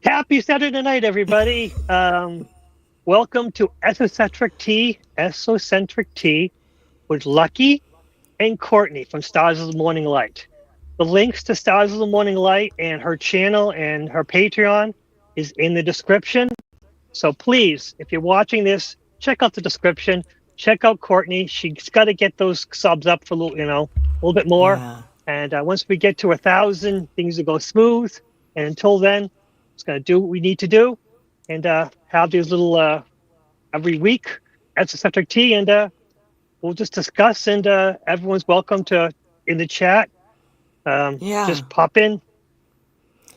Happy Saturday night, everybody. Welcome to Esocentric Tea with Lucky and Cortney from Stars of the Morning Light. The links to Stars of the Morning Light and her channel and her Patreon is in the description. So please, if you're watching this, check out the description. Check out Cortney. She's got to get those subs up for a little bit more. Yeah. And once we get to 1,000, things will go smooth. And until then, just gonna do what we need to do, and have these little every week esoteric tea, and we'll just discuss. And everyone's welcome to in the chat. Yeah. Just pop in.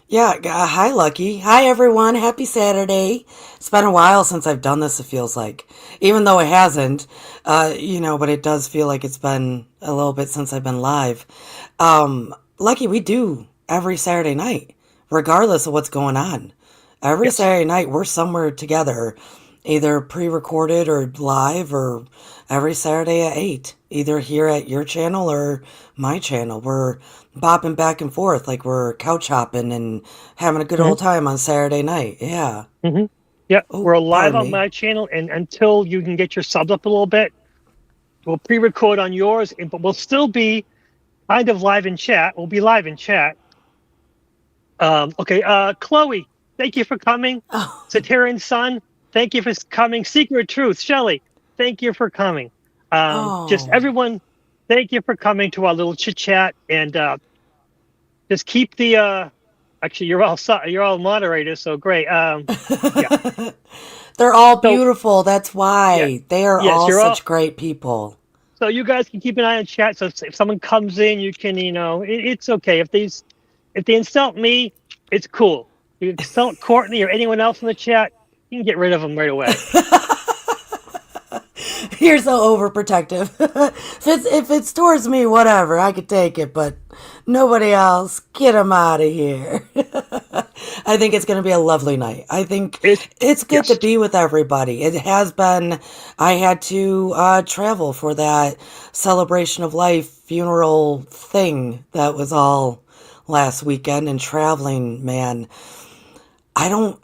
Yeah. Hi, Lucky. Hi, everyone. Happy Saturday. It's been a while since I've done this, it feels like. Even though it hasn't, but it does feel like it's been a little bit since I've been live. Lucky, we do every Saturday night, regardless of what's going on. Every Yes. Saturday night, we're somewhere together, either pre-recorded or live, or every Saturday at 8, either here at your channel or my channel. We're bopping back and forth like we're couch hopping and having a good hmm old time on Saturday night. Yeah. hmm Yeah, Oh, we're live pardon on me. my channel, and until you can get your subs up a little bit, we'll pre-record on yours, but we'll still be kind of live in chat. We'll be live in chat. Okay, Chloe, thank you for coming. Oh, Satirian Sun, thank you for coming. Secret Truth, Shelley, thank you for coming. Just oh. everyone, thank you for coming to our little chit chat, and just keep the. Actually, you're all moderators, so great. Yeah. They're all So beautiful. That's yeah, why. They are yes, all you're all. such great people. So you guys can keep an eye on chat. So if someone comes in, you can, it's okay. If they insult me, it's cool. If you insult Courtney or anyone else in the chat, you can get rid of them right away. You're so overprotective. If it's towards me, whatever, I could take it, but nobody else, get them out of here. I think it's going to be a lovely night. I think It's it's good to yes. be with everybody. It has been. I had to travel for that celebration of life funeral thing that was all last weekend, and traveling, man. I don't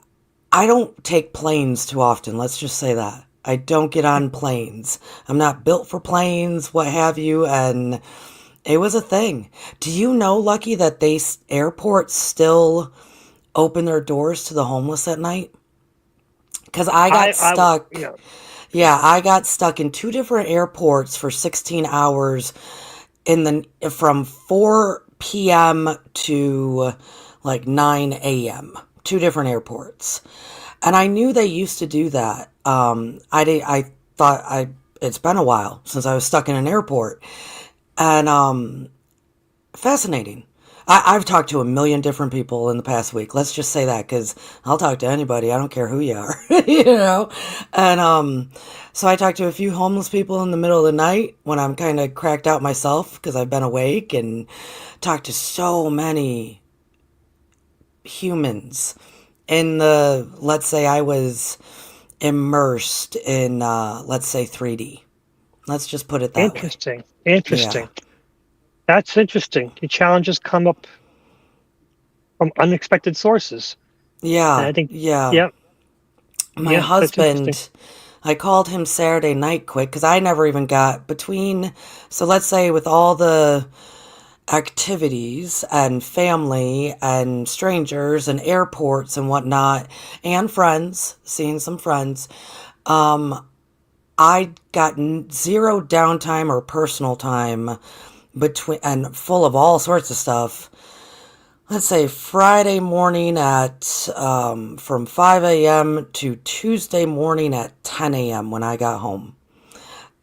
I don't take planes too often. Let's just say that. I don't get on planes. I'm not built for planes, what have you, and it was a thing. Do you know, Lucky, that airports still open their doors to the homeless at night? Because I got I stuck. Yeah, I got stuck in two different airports for 16 hours from 4 p.m. to like 9 a.m. Two different airports. And I knew they used to do that. I thought it's been a while since I was stuck in an airport. And fascinating. I've talked to a million different people in the past week. Let's just say that, because I'll talk to anybody. I don't care who you are, you know. And so I talked to a few homeless people in the middle of the night when I'm kind of cracked out myself because I've been awake, and talked to so many humans let's say I was immersed in, let's say 3D. Let's just put it that way. interesting. Yeah. Interesting. That's interesting. The challenges come up from unexpected sources, and Yeah. I think, Yeah. yeah, My yeah, that's interesting. husband, I called him Saturday night quick because I never even got so let's say with all the activities and family and strangers and airports and whatnot, and friends, seeing some friends, I got zero downtime or personal time and full of all sorts of stuff. Let's say Friday morning from 5 a.m. to Tuesday morning at 10 a.m. when I got home.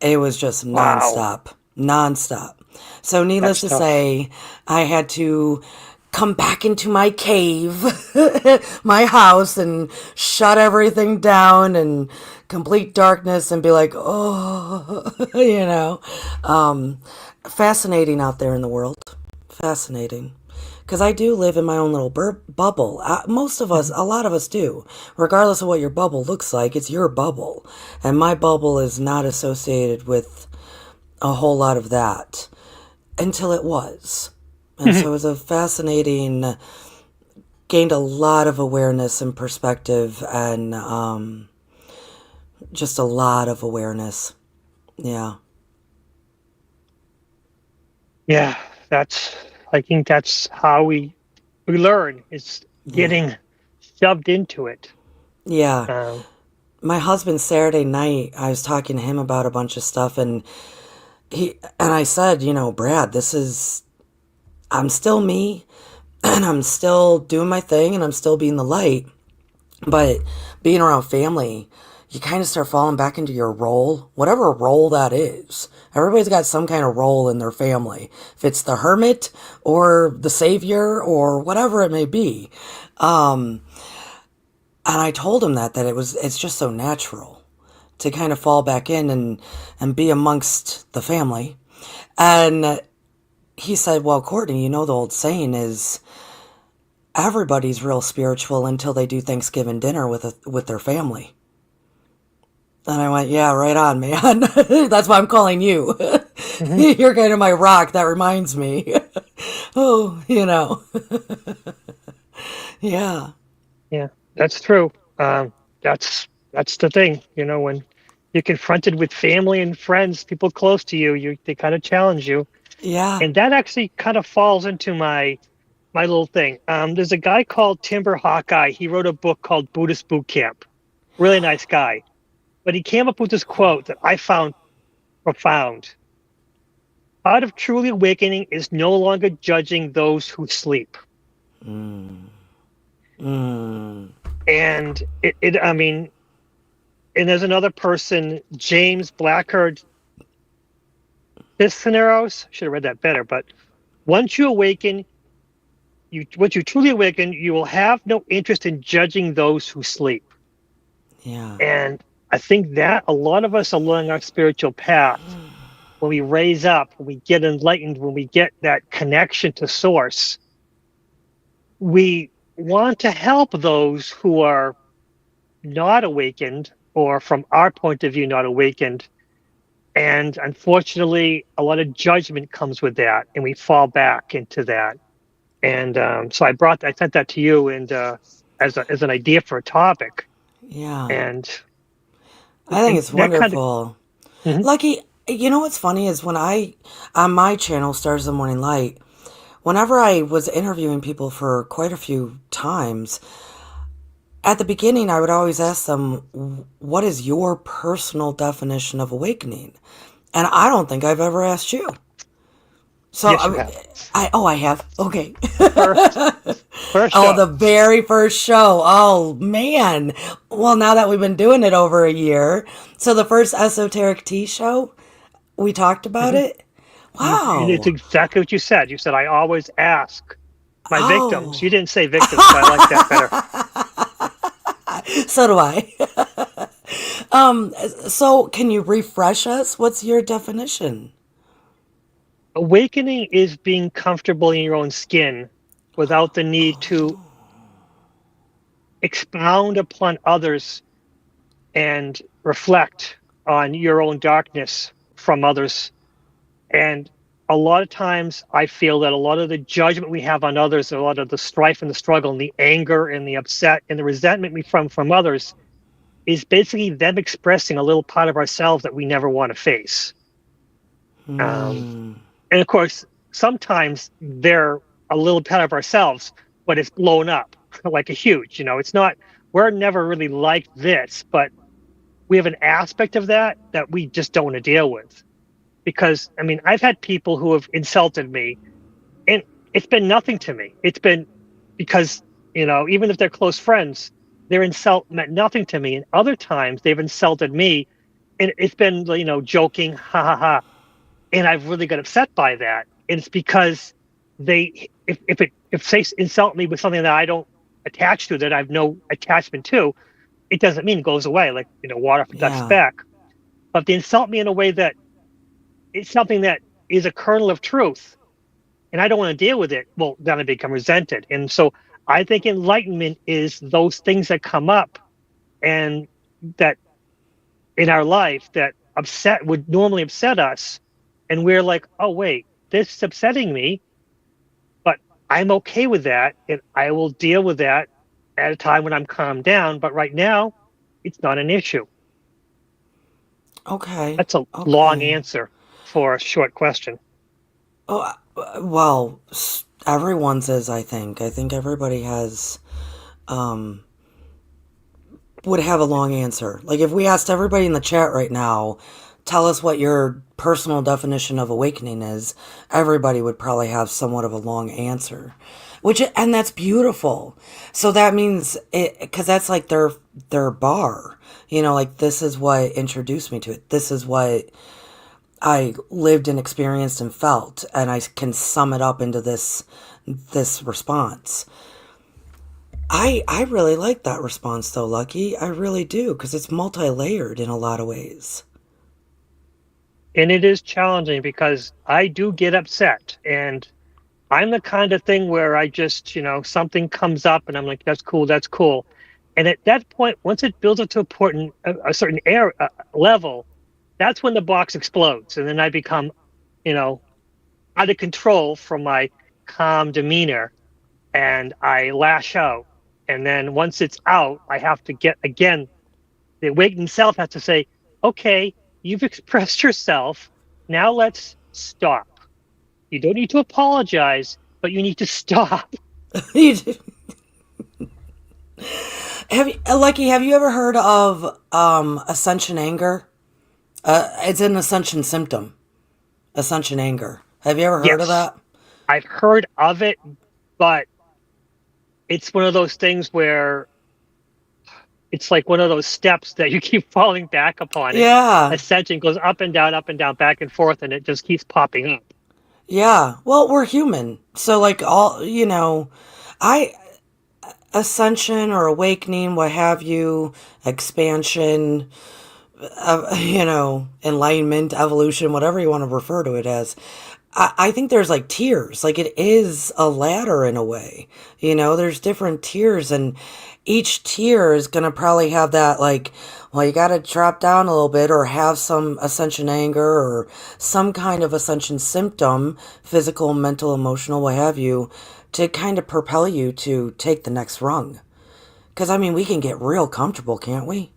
It was just Wow, nonstop, nonstop. So needless that's to tough. say, I had to come back into my cave, my house, and shut everything down and complete darkness and be like, oh, fascinating out there in the world. Fascinating. Because I do live in my own little bubble. Most of us, Mhm. a lot of us do. Regardless of what your bubble looks like, it's your bubble. And my bubble is not associated with a whole lot of that until it was. And so it was a fascinating gained a lot of awareness and perspective, and just a lot of awareness. Yeah. Yeah, that's I think that's how we learn. It's Yeah. getting shoved into it. Yeah. Um, My husband Saturday night, I was talking to him about a bunch of stuff, and I said, Brad, I'm still me, and I'm still doing my thing, and I'm still being the light. But being around family, you kind of start falling back into your role, whatever role that is. Everybody's got some kind of role in their family. If it's the hermit or the savior or whatever it may be. And I told him that it's just so natural to kind of fall back in and be amongst the family. And he said, well, Courtney, the old saying is everybody's real spiritual until they do Thanksgiving dinner with their family. And I went, yeah, right on, man. That's why I'm calling you. mhm. You're kind of my rock that reminds me. Oh, yeah. Yeah, that's true. That's the thing. When you're confronted with family and friends, people close to you, they kind of challenge you, Yeah. and that actually kind of falls into my little thing. There's a guy called Timber Hawkeye. He wrote a book called Buddhist Boot Camp. Really nice guy, but he came up with this quote that I found profound. Part of truly awakening is no longer judging those who sleep. Mm. Mm. And I mean, and there's another person, James Blackard Cisneros. Should have read that better. But once you awaken, once you truly awaken, you will have no interest in judging those who sleep. Yeah. And I think that a lot of us along our spiritual path, when we raise up, when we get enlightened, when we get that connection to source, we want to help those who are not awakened, or from our point of view, not awakened. And unfortunately, a lot of judgment comes with that, and we fall back into that. And so I sent that to you, and as an idea for a topic. Yeah. And, I think it's that kind of, wonderful. mhm. Lucky, what's funny is when on my channel, Stars of the Morning Light, whenever I was interviewing people for quite a few times, at the beginning, I would always ask them, what is your personal definition of awakening? And I don't think I've ever asked you. So, Yes, you have. I have. Okay. The first Oh, show. the very first show. Oh, man. Well, now that we've been doing it over a year. So, the first Esoteric Tea show, we talked about Mhm. it. And it's Wow. exactly what you said. You said, I always ask my victims. You Oh. didn't say victims, but I like that better. So do I. Um, so can you refresh us? What's your definition? Awakening is being comfortable in your own skin without the need to expound upon others and reflect on your own darkness from others. And a lot of times I feel that a lot of the judgment we have on others, a lot of the strife and the struggle and the anger and the upset and the resentment we from others is basically them expressing a little part of ourselves that we never want to face. Um, Hmm. and of course, sometimes they're a little part of ourselves, but it's blown up like a huge, it's not, we're never really like this, but we have an aspect of that we just don't want to deal with. Because, I mean, I've had people who have insulted me, and it's been nothing to me. It's been because, even if they're close friends, their insult meant nothing to me. And other times they've insulted me, and it's been, joking, ha ha ha. And I've really got upset by that. And it's because if they insult me with something that I don't attach to, that I have no attachment to, it doesn't mean it goes away, like, water off a duck's Yeah. back. But they insult me in a way that it's something that is a kernel of truth, and I don't want to deal with it. Well, then I become resented. And so I think enlightenment is those things that come up and that in our life that would normally upset us. And we're like, oh, wait, this is upsetting me, but I'm okay with that, and I will deal with that at a time when I'm calmed down. But right now, it's not an issue. Okay. That's a long Okay. answer for a short question. Oh, well, everyone's is, I think. I think everybody has, um, would have a long answer. Like if we asked everybody in the chat right now, tell us what your personal definition of awakening is, everybody would probably have somewhat of a long answer. And that's beautiful. So that means it, because that's like their bar. Like this is what introduced me to it. This is what I lived and experienced and felt, and I can sum it up into this response. I really like that response though, Lucky. I really do, because it's multi-layered in a lot of ways. And it is challenging because I do get upset. And I'm the kind of thing where I just, something comes up and I'm like, that's cool, that's cool. And at that point, once it builds up to a certain level, that's when the box explodes. And then I become, you know, out of control from my calm demeanor and I lash out. And then once it's out, I have to get again, the awakening self has to say, okay, you've expressed yourself. Now let's stop. You don't need to apologize, but you need to stop. Lucky, have you ever heard of ascension anger? It's an ascension symptom. Ascension anger. Have you ever heard of Yes, that? I've heard of it, but it's one of those things where it's like one of those steps that you keep falling back upon it. Yeah. Ascension goes up and down, back and forth, and it just keeps popping up. Yeah. Well, we're human. So like I ascension or awakening, what have you, expansion, enlightenment, evolution, whatever you want to refer to it as. I think there's like tiers. Like it is a ladder in a way. There's different tiers, and each tier is going to probably have that, like, well, you got to drop down a little bit or have some ascension anger or some kind of ascension symptom, physical, mental, emotional, what have you, to kind of propel you to take the next rung. Because, I mean, we can get real comfortable, can't we?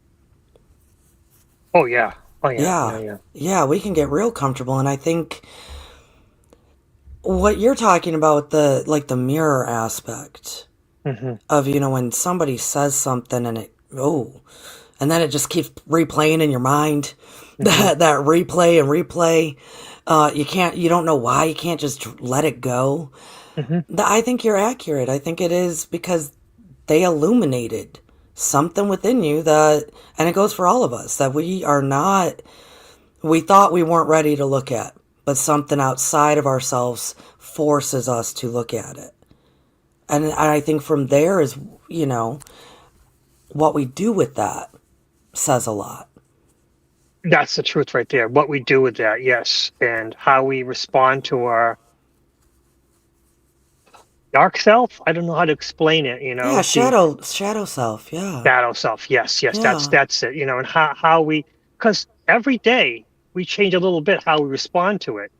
Oh yeah, oh yeah, yeah, Yeah. yeah. Yeah, we can get real comfortable. And I think what you're talking about, the mirror aspect Hmm. of, when somebody says something and and then it just keeps replaying in your mind, Hmm. that replay and replay. You don't know why, you can't just let it go. Hmm. I think you're accurate. I think it is because they illuminated something within you and it goes for all of us, that we thought we weren't ready to look at, but something outside of ourselves forces us to look at it. And I think from there is, what we do with that says a lot. That's the truth right there. What we do with that, yes, and how we respond to our dark self. I don't know how to explain it. Yeah, The shadow self. Yeah. shadow self. Yes, yes, that's Yeah. that's it. And how we, because every day we change a little bit how we respond to it.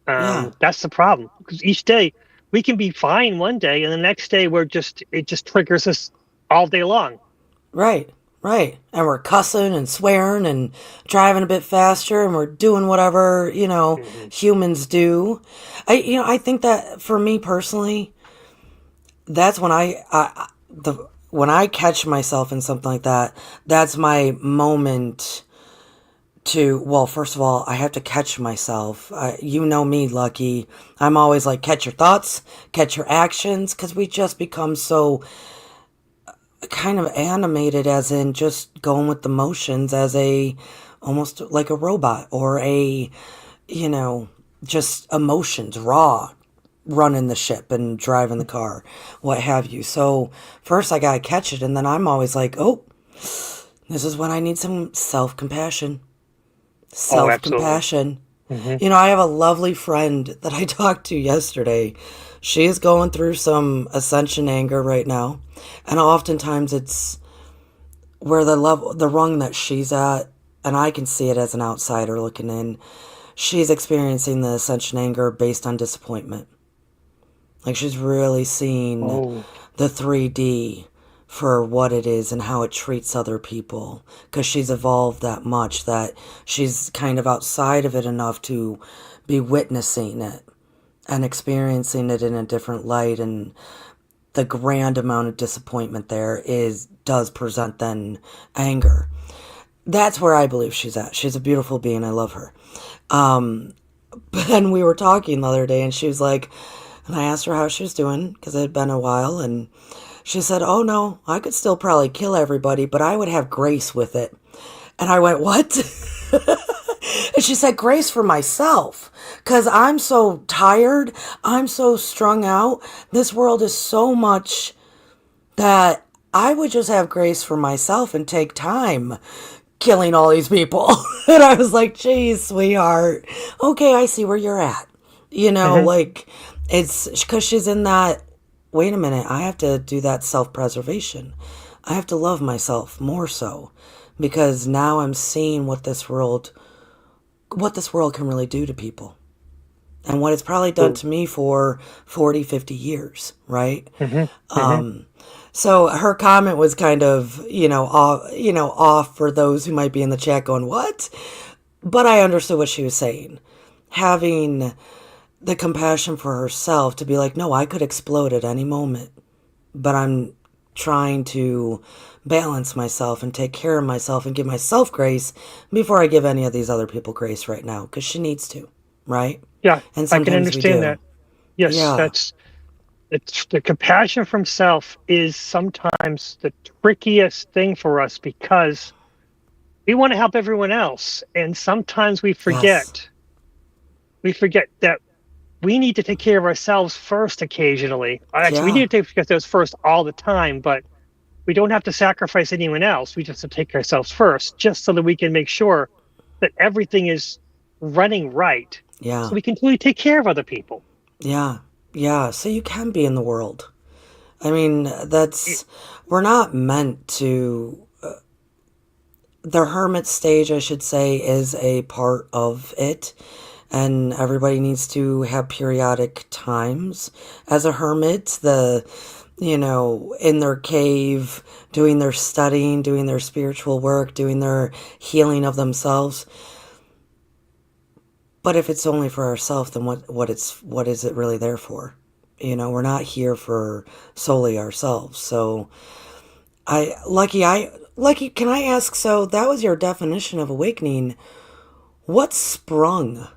Yeah. That's the problem, because each day we can be fine one day, and the next day it just triggers us all day long. Right. Right. And we're cussing and swearing and driving a bit faster and we're doing whatever, Hmm. humans do. I think that for me personally, that's when when I catch myself in something like that, that's my moment well, first of all, I have to catch myself. You know me, Lucky. I'm always like, catch your thoughts, catch your actions, because we just become so kind of animated, as in just going with the motions, as almost like a robot, or you know, just emotions, raw, running the ship and driving the car, what have you. So first I gotta catch it, and then I'm always like, oh, this is when I need some self-compassion. Oh, absolutely. Self-compassion. Hmm. I have a lovely friend that I talked to yesterday. She's going through some ascension anger right now. And oftentimes it's where the rung that she's at, and I can see it as an outsider looking in, she's experiencing the ascension anger based on disappointment. Like she's really seen Oh, the 3D for what it is and how it treats other people because she's evolved that much that she's kind of outside of it enough to be witnessing it and experiencing it in a different light, and the grand amount of disappointment there is does present then anger. That's where I believe she's at. She's a beautiful being. I love her. But then we were talking the other day and she was like, and I asked her how she was doing because it had been a while, and she said, "Oh no, I could still probably kill everybody, but I would have grace with it." And I went, "What?" And she said, "Grace for myself, because I'm so tired. I'm so strung out. This world is so much that I would just have grace for myself and take time killing all these people." And I was like, "Geez, sweetheart. Okay, I see where you're at." hmm. Like, it's because she's in that, wait a minute, I have to do that self preservation. I have to love myself more so because now I'm seeing what this world can really do to people and what it's probably done Ooh. to me for 40, 50 years, right? Hmm. Hmm. So her comment was kind of, off for those who might be in the chat going, "What?" But I understood what she was saying. Having the compassion for herself to be like, no, I could explode at any moment, but I'm trying to balance myself and take care of myself and give myself grace before I give any of these other people grace right now because she needs to, right? Yeah, And I can sometimes we understand do. that. Yes, Yeah. that's it's the compassion from self is sometimes the trickiest thing for us because we want to help everyone else, and sometimes Yes. we forget that we need to take care of ourselves first occasionally. Actually, we Yeah. need to take care of ourselves first all the time, but we don't have to sacrifice anyone else. We just have to take ourselves first, just so that we can make sure that everything is running right, Yeah. so we can truly take care of other people. Yeah. Yeah. So you can be in the world. I mean, It, we're not meant to. The hermit stage, I should say, is a part of it. And everybody needs to have periodic times as a hermit, in their cave, doing their studying, doing their spiritual work, doing their healing of themselves. But if it's only for ourselves, then what is it really there for? We're not here for solely ourselves. So Lucky, can I ask, so that was your definition of awakening. What sprung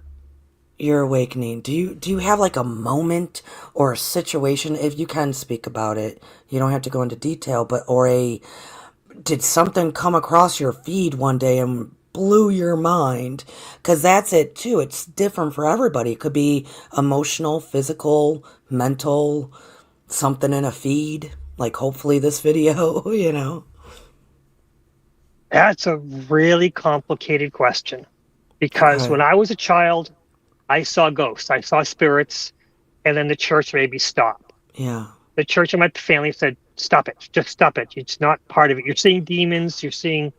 your awakening? Do you have like a moment or a situation, if you can speak about it? You don't have to go into detail, but or a did something come across your feed one day and blew your mind? Because that's it too. It's different for everybody. It could be emotional, physical, mental, something in a feed, like hopefully this video, that's a really complicated question because Okay. when I was a child, I saw ghosts, I saw spirits, and then the church made me stop. Yeah. The church and my family said, "Stop it, just stop it. It's not part of it. You're seeing demons. You're seeing,"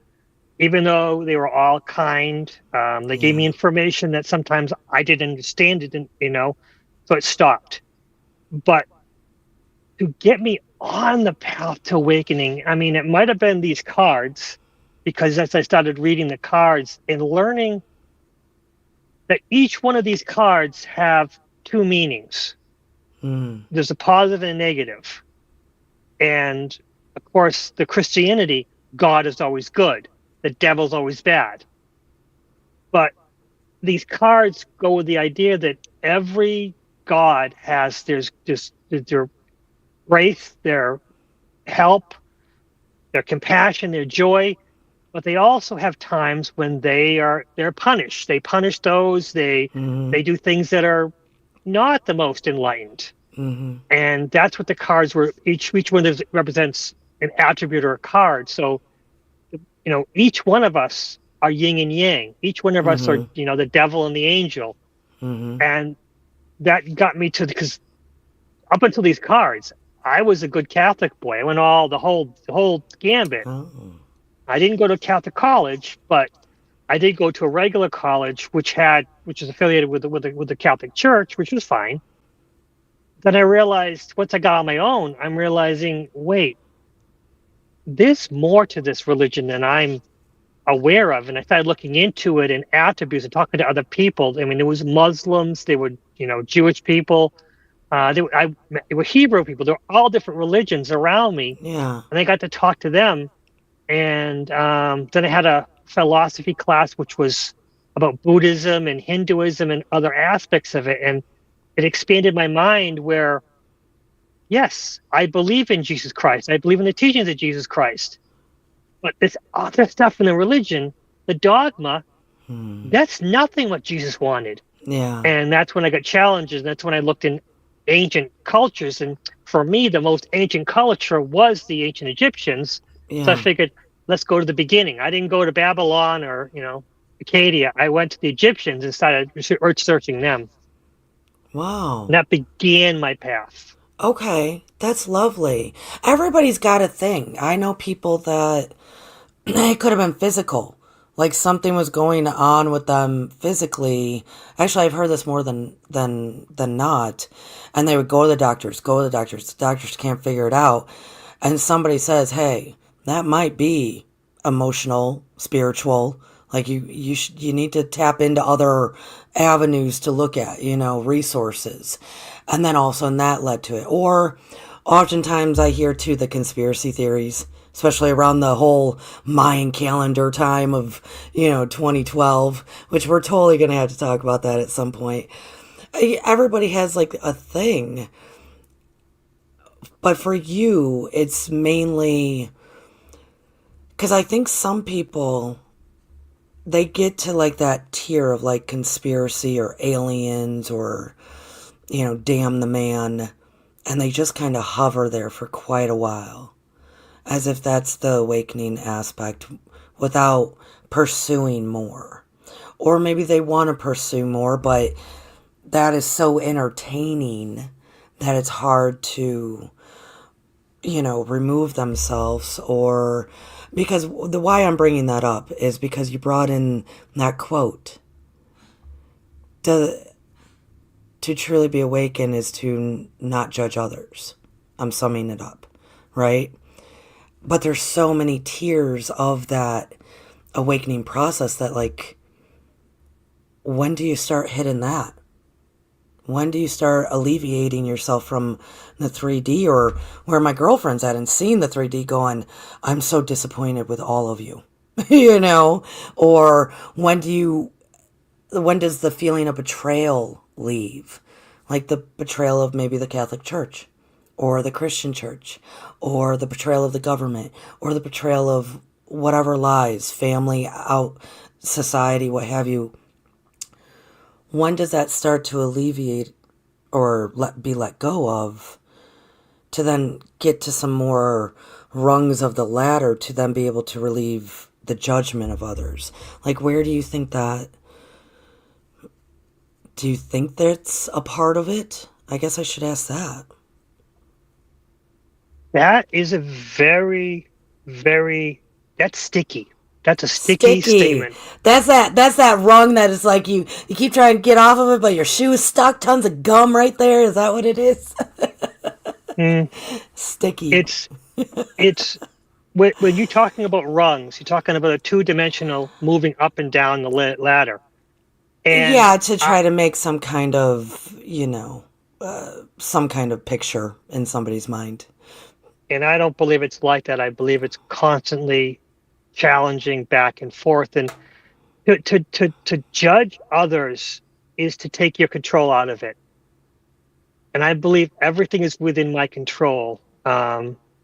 even though they were all kind, they gave Yeah. me information that sometimes I didn't understand it, and so it stopped. But to get me on the path to awakening, I mean, it might have been these cards, because as I started reading the cards and learning that each one of these cards have two meanings. Mm. There's a positive and a negative. And of course, the Christianity, God is always good, the devil's always bad. But these cards go with the idea that every God has their grace, their help, their compassion, their joy, but they also have times when they're punished. They punish those, Mm-hmm. they do things that are not the most enlightened. Mm-hmm. And that's what the cards were. Each one of those represents an attribute or a card. So each one of us are yin and yang. Each one of us are Mm-hmm. the devil and the angel. Mm-hmm. And that got me to, because up until these cards, I was a good Catholic boy. I went all the whole gambit. Oh. I didn't go to Catholic college, but I did go to a regular college, which is affiliated with the Catholic Church, which was fine. then I realized once I got on my own, I'm realizing, wait, there's more to this religion than I'm aware of. And I started looking into it and attributes and talking to other people. I mean, there was Muslims, there were, Jewish people, there were Hebrew people. There were all different religions around me, Yeah. and I got to talk to them. And then I had a philosophy class, which was about Buddhism and Hinduism and other aspects of it, and it expanded my mind. Where yes, I believe in Jesus Christ. I believe in the teachings of Jesus Christ. But this other stuff in the religion, the dogma, Hmm. that's nothing what Jesus wanted. Yeah. And that's when I got challenges. That's when I looked in ancient cultures. And for me, the most ancient culture was the ancient Egyptians. So I Yeah. figured, let's go to the beginning. I didn't go to Babylon or, Acadia. I went to the Egyptians and started researching them. And Wow. that began my path. Okay, that's lovely. Everybody's got a thing. I know people that it could have been physical. Like something was going on with them physically. Actually, I've heard this more than not. And they would go to the doctors, go to the doctors. The doctors can't figure it out. And somebody says, "Hey, that might be emotional, spiritual. Like you need to tap into other avenues to look at, resources." And then all of a sudden that led to it. Or oftentimes I hear too the conspiracy theories, especially around the whole Mayan calendar time of, 2012, which we're totally going to have to talk about that at some point. Everybody has like a thing. But for you, it's mainly because I think some people, they get to like that tier of like conspiracy or aliens or, damn the man. And they just kind of hover there for quite a while, as if that's the awakening aspect without pursuing more. Or maybe they want to pursue more, but that is so entertaining that it's hard to, remove themselves. Or because the why I'm bringing that up is because you brought in that quote. To truly be awakened is to not judge others. I'm summing it up, right? But there's so many tiers of that awakening process that, like, when do you start hitting that? When do you start alleviating yourself from the 3D, or where my girlfriend's at and seeing the 3D going, I'm so disappointed with all of you, Or when does the feeling of betrayal leave? Like the betrayal of maybe the Catholic Church or the Christian Church or the betrayal of the government or the betrayal of whatever lies, family, out, society, what have you. When does that start to alleviate or be let go of, to then get to some more rungs of the ladder to then be able to relieve the judgment of others? Like, where do you think that? Do you think that's a part of it? I guess I should ask that. That is a very, very, that's sticky. That's a sticky Sticky. statement. That's that rung that is like you keep trying to get off of it, but your shoe is stuck. Tons of gum right there. Is that what it is? Mm, Sticky. it's, it's, when you're talking about rungs, you're talking about a two-dimensional moving up and down the ladder. And Yeah, to try to make some kind of, some kind of picture in somebody's mind. I don't believe it's like that. I believe it's constantly challenging back and forth. And to judge others is to take your control out of it. And I believe everything is within my control.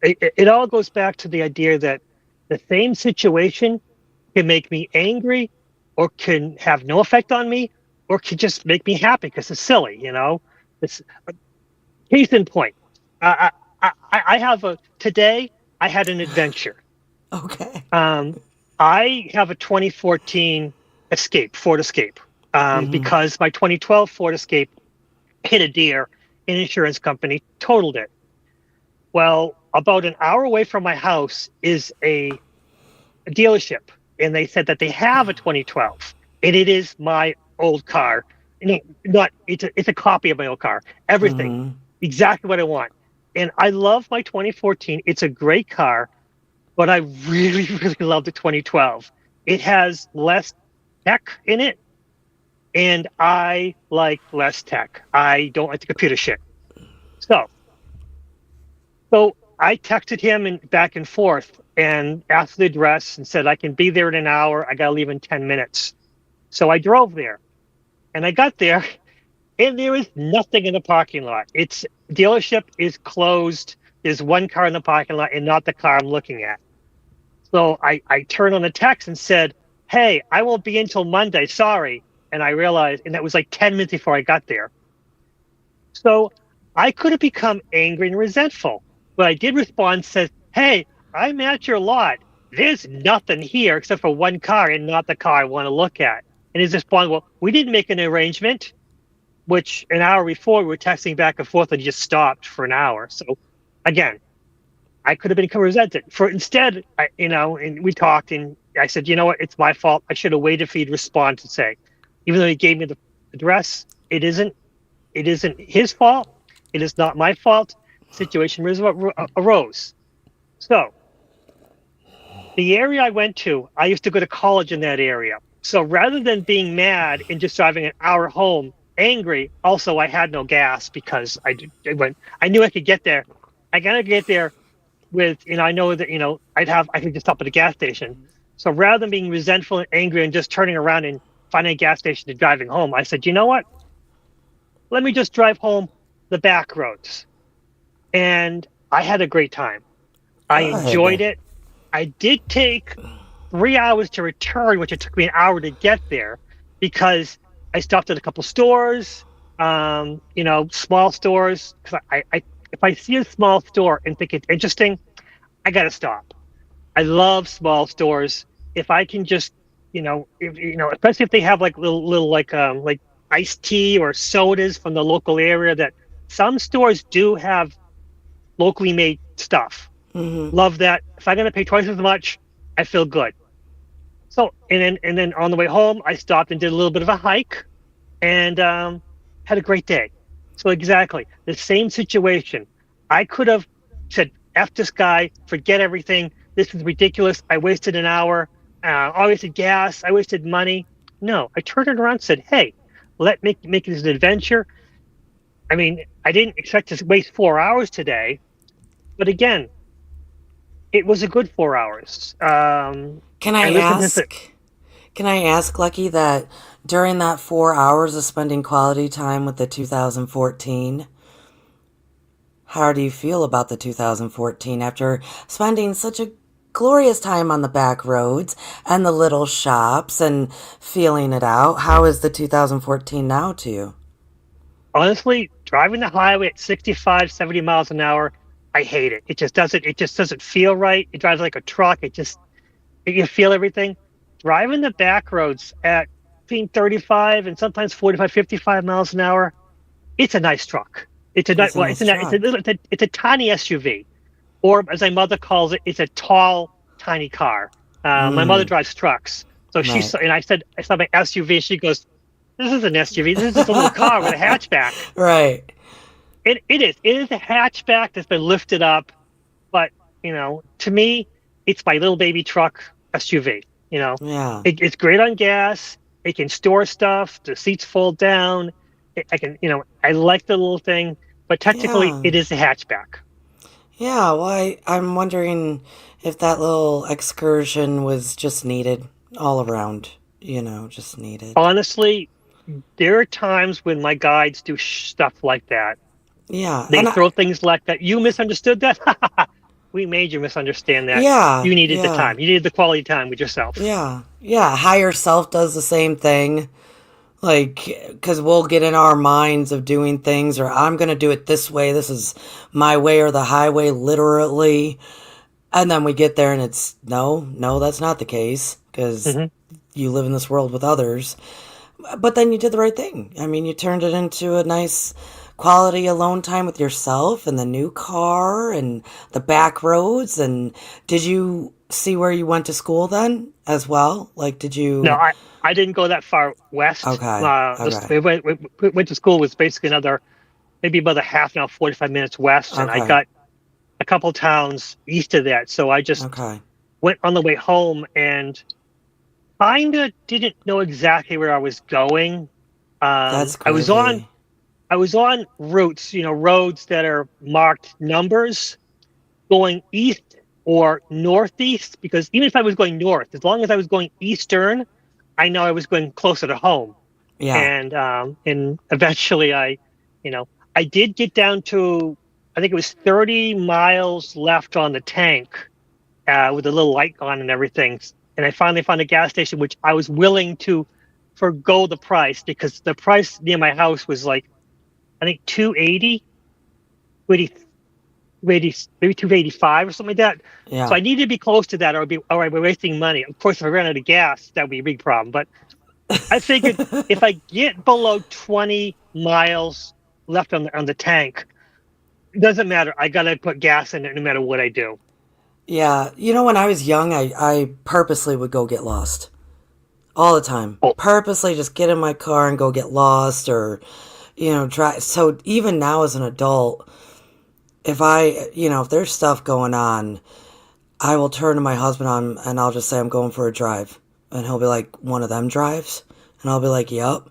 It all goes back to the idea that the same situation can make me angry, or can have no effect on me, or can just make me happy because it's silly. It's case in point. I have today I had an adventure. Okay. Um, I have a 2014 Ford Escape, Mm-hmm. because my 2012 Ford Escape hit a deer. An insurance company totaled it. Well, about an hour away from my house is a dealership, and they said that they have a 2012, and it is my old car. Not it's a copy of my old car. Everything. Mm-hmm. exactly what I want. And I love my 2014. It's a great car, but I really, really love the 2012. It has less tech in it, and I like less tech. I don't like the computer shit. So, so I texted him and back and forth and asked the address and said I can be there in an hour. I gotta leave in 10 minutes. So I drove there and I got there and there is nothing in the parking lot. It's dealership is closed. There's one car in the parking lot and not the car I'm looking at. So I turned on the text and said, "Hey, I won't be in till Monday. Sorry." And I realized, and that was like 10 minutes before I got there. So I could have become angry and resentful. But I did respond, says, "Hey, I'm at your lot. There's nothing here except for one car and not the car I want to look at." And his response, "Well, we didn't make an arrangement," which an hour before we were texting back and forth and he just stopped for an hour. So again, I could have been resented for instead, and we talked and I said, "You know what? It's my fault. I should have waited for you to respond to say, even though he gave me the address, it isn't his fault. It is not my fault. Situation arose." So the area I went to, I used to go to college in that area. So rather than being mad and just driving an hour home angry, also I had no gas because I knew I could get there. I gotta get there with, I know that, I could just stop at a gas station. So rather than being resentful and angry and just turning around and finding a gas station and driving home, I said, "You know what? Let me just drive home the back roads." And I had a great time. I enjoyed Good. it. I did take 3 hours to return, which it took me an hour to get there because I stopped at a couple stores, small stores. 'Cause if I see a small store and think it's interesting, I got to stop. I love small stores. If I can just, especially if they have like little like iced tea or sodas from the local area, that some stores do have locally made stuff. Love that. If I'm gonna pay twice as much, I feel good. So and then on the way home, I stopped and did a little bit of a hike, and had a great day. So exactly the same situation. I could have said, "F this guy, forget everything. This is ridiculous. I wasted an hour. I wasted gas. I wasted money." No, I turned it around and said, "Hey, let me make this an adventure." I mean, I didn't expect to waste 4 hours today, but again, it was a good 4 hours. Can I I listened to ask? Can I ask, Lucky, that during that 4 hours of spending quality time with the 2014, how do you feel about the 2014 after spending such a glorious time on the back roads and the little shops and feeling it out? How is the 2014 now to you? honestly, driving the highway at 65, 70 miles an hour, I hate it. It just doesn't feel right. It drives like a truck. You feel everything. Driving the back roads at between 35 and sometimes 45, 55 miles an hour, it's a nice truck. It's a It's a well, it's nice a it's a truck. little it's a tiny SUV, or as my mother calls it, it's a tall, tiny car. My mother Mm, drives trucks, so right. and I saw my SUV. She goes, "This is an SUV. This is just a little car with a hatchback." Right. It is a hatchback that's been lifted up, but to me, it's my little baby truck SUV. Yeah. It's great on gas. It can store stuff. The seats fold down. I can, I like the little thing, but technically, Yeah. it is a hatchback. Yeah. Well, I'm wondering if that little excursion was just needed all around, just needed. Honestly, there are times when my guides do stuff like that. Yeah. They throw things like that. You misunderstood that. We made you misunderstand that. Yeah. You needed the Yeah. time. You needed the quality time with yourself. Yeah. Yeah. Higher self does the same thing. Like, because we'll get in our minds of doing things, or I'm going to do it this way. This is my way or the highway, literally. And then we get there and it's no, no, that's not the case because Hmm. you live in this world with others. But then you did the right thing. I mean, you turned it into a nice quality alone time with yourself and the new car and the back roads. And did you see where you went to school then as well? Like, did No, you? I didn't go that far west. Okay, Just okay. we went to school was basically another. maybe about a half an hour, 45 minutes west, and I Okay. got a couple towns east of that. So I just Okay. went on the way home and kind of didn't know exactly where I was going. That's I was on crazy. routes, roads that are marked numbers going east or northeast, because even if I was going north, as long as I was going eastern, I know I was going closer to home. Yeah. And eventually you know, I did get down to, I think it was 30 miles left on the tank, with a little light on and everything. And I finally found a gas station, which I was willing to forgo the price, because the price near my house was like, I think 280, 280, maybe 285 or something like that. So Yeah. I needed to be close to that, or I'd be wasting money. Of course, if I ran out of gas, that would be a big problem. But I figured if I get below 20 miles left on the tank, it doesn't matter. I gotta put gas in it no matter what I do. Yeah. When I was young, I purposely would go get lost all the time. Oh, Purposely just get in my car and go get lost or, drive. So even now as an adult, if there's stuff going on, I will turn to my husband on and I'll just say, I'm going for a drive. And he'll be like, one of them drives? And I'll be like, yep.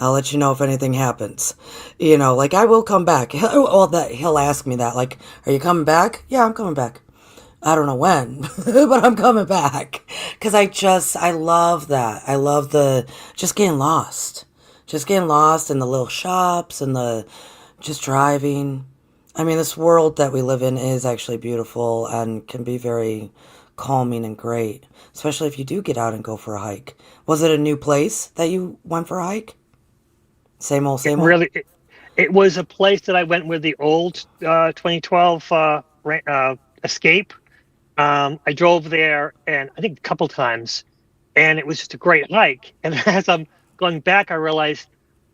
I'll let you know if anything happens. Like I will come back. He'll ask me that. Like, are you coming back? Yeah, I'm coming back. I don't know when, but I'm coming back. Because I love that. I love just getting lost. Just getting lost in the little shops and just driving. I mean, this world that we live in is actually beautiful and can be very calming and great, especially if you do get out and go for a hike. Was it a new place that you went for a hike? Same old, it same old? really, it was a place that I went with the old 2012 Escape. I drove there, and I think a couple times, and it was just a great hike. And as I'm going back, I realized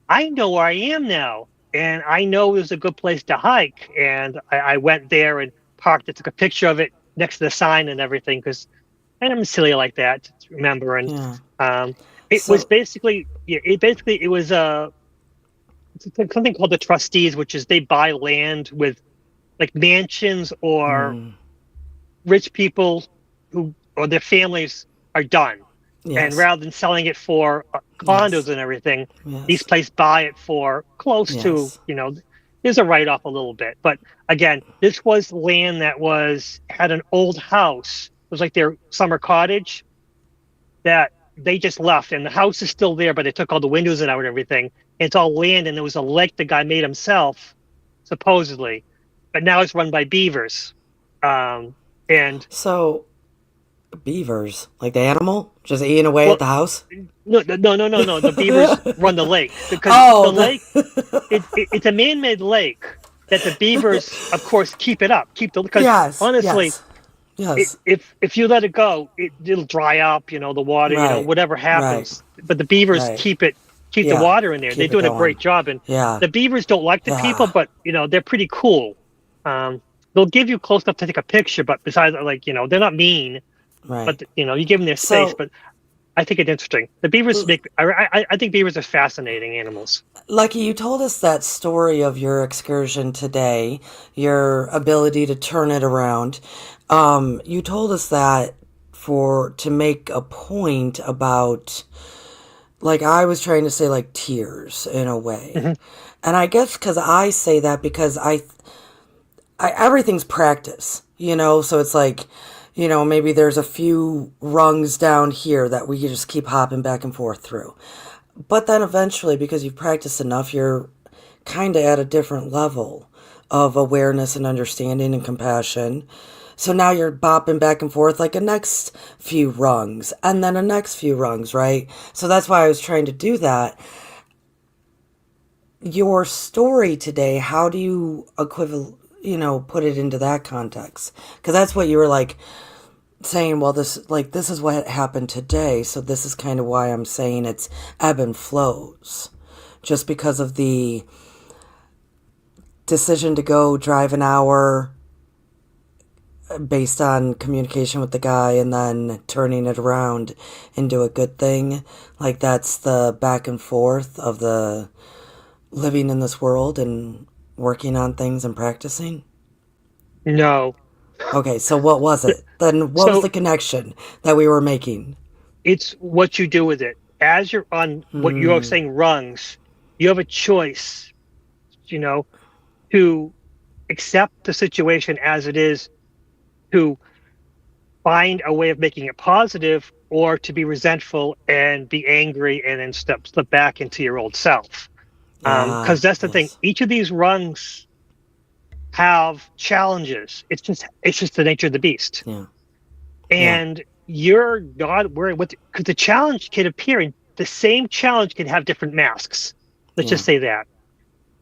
I know where I am now, and I know it was a good place to hike. And I went there and parked. I took a picture of it next to the sign and everything, because I'm silly like that to remember. And Yeah. um, it was So, basically, yeah, it was something called the trustees, which is they buy land with like mansions or mm, rich people who or their families are done. And yes, rather than selling it for yes, condos and everything, these yes, places buy it for close to, yes, there's a write off a little bit. But again, this was land that had an old house. It was like their summer cottage that they just left, and the house is still there, but they took all the windows and out and everything. It's all land, and there was a lake the guy made himself, supposedly, but now it's run by beavers. And So, beavers, like the animal, just eating away at well, the house? no, no, no, no, no, no. The beavers run the lake, because Oh, the lake, it's a man-made lake that the beavers, of course, keep it up, because yes, honestly, yes, yes. if you let it go, it'll dry up, the water, Right, whatever right, happens. But the beavers right. keep the Yeah, water in there. They're keep it doing a going. great job, and Yeah, the beavers don't like the people, yeah, but they're pretty cool. Um, they'll give you close enough to take a picture, but besides, like, they're not mean, right. but you give them their space. So, But I think it's interesting. The beavers I think beavers are fascinating animals. Lucky, you told us that story of your excursion today, your ability to turn it around. You told us that to make a point about, like I was trying to say, like tears in a way. Hmm. And I guess because I say that because everything's practice, so it's like, maybe there's a few rungs down here that we just keep hopping back and forth through. But then eventually, because you've practiced enough, you're kind of at a different level of awareness and understanding and compassion. So now you're bopping back and forth like a next few rungs and then a next few rungs, right? So that's why I was trying to do that. Your story today, how do you put it into that context? Because that's what you were like saying, well, this is what happened today, so this is kind of why I'm saying it's ebb and flows. Just because of the decision to go drive an hour based on communication with the guy and then turning it around into a good thing. Like that's the back and forth of the living in this world and working on things and practicing? No. Okay, so what was it? Then what was So the connection that we were making? it's what you do with it. As you're on what you're Hmm. saying rungs, you have a choice, you know, to accept the situation as it is, to find a way of making it positive, or to be resentful and be angry and then slip back into your old self. Because Ah, that's the thing. yes. Each of these rungs have challenges. It's just the nature of the beast. Yeah. Yeah. And you're not worried what, because the challenge can appear in the same challenge can have different masks. Let's Yeah. just say that.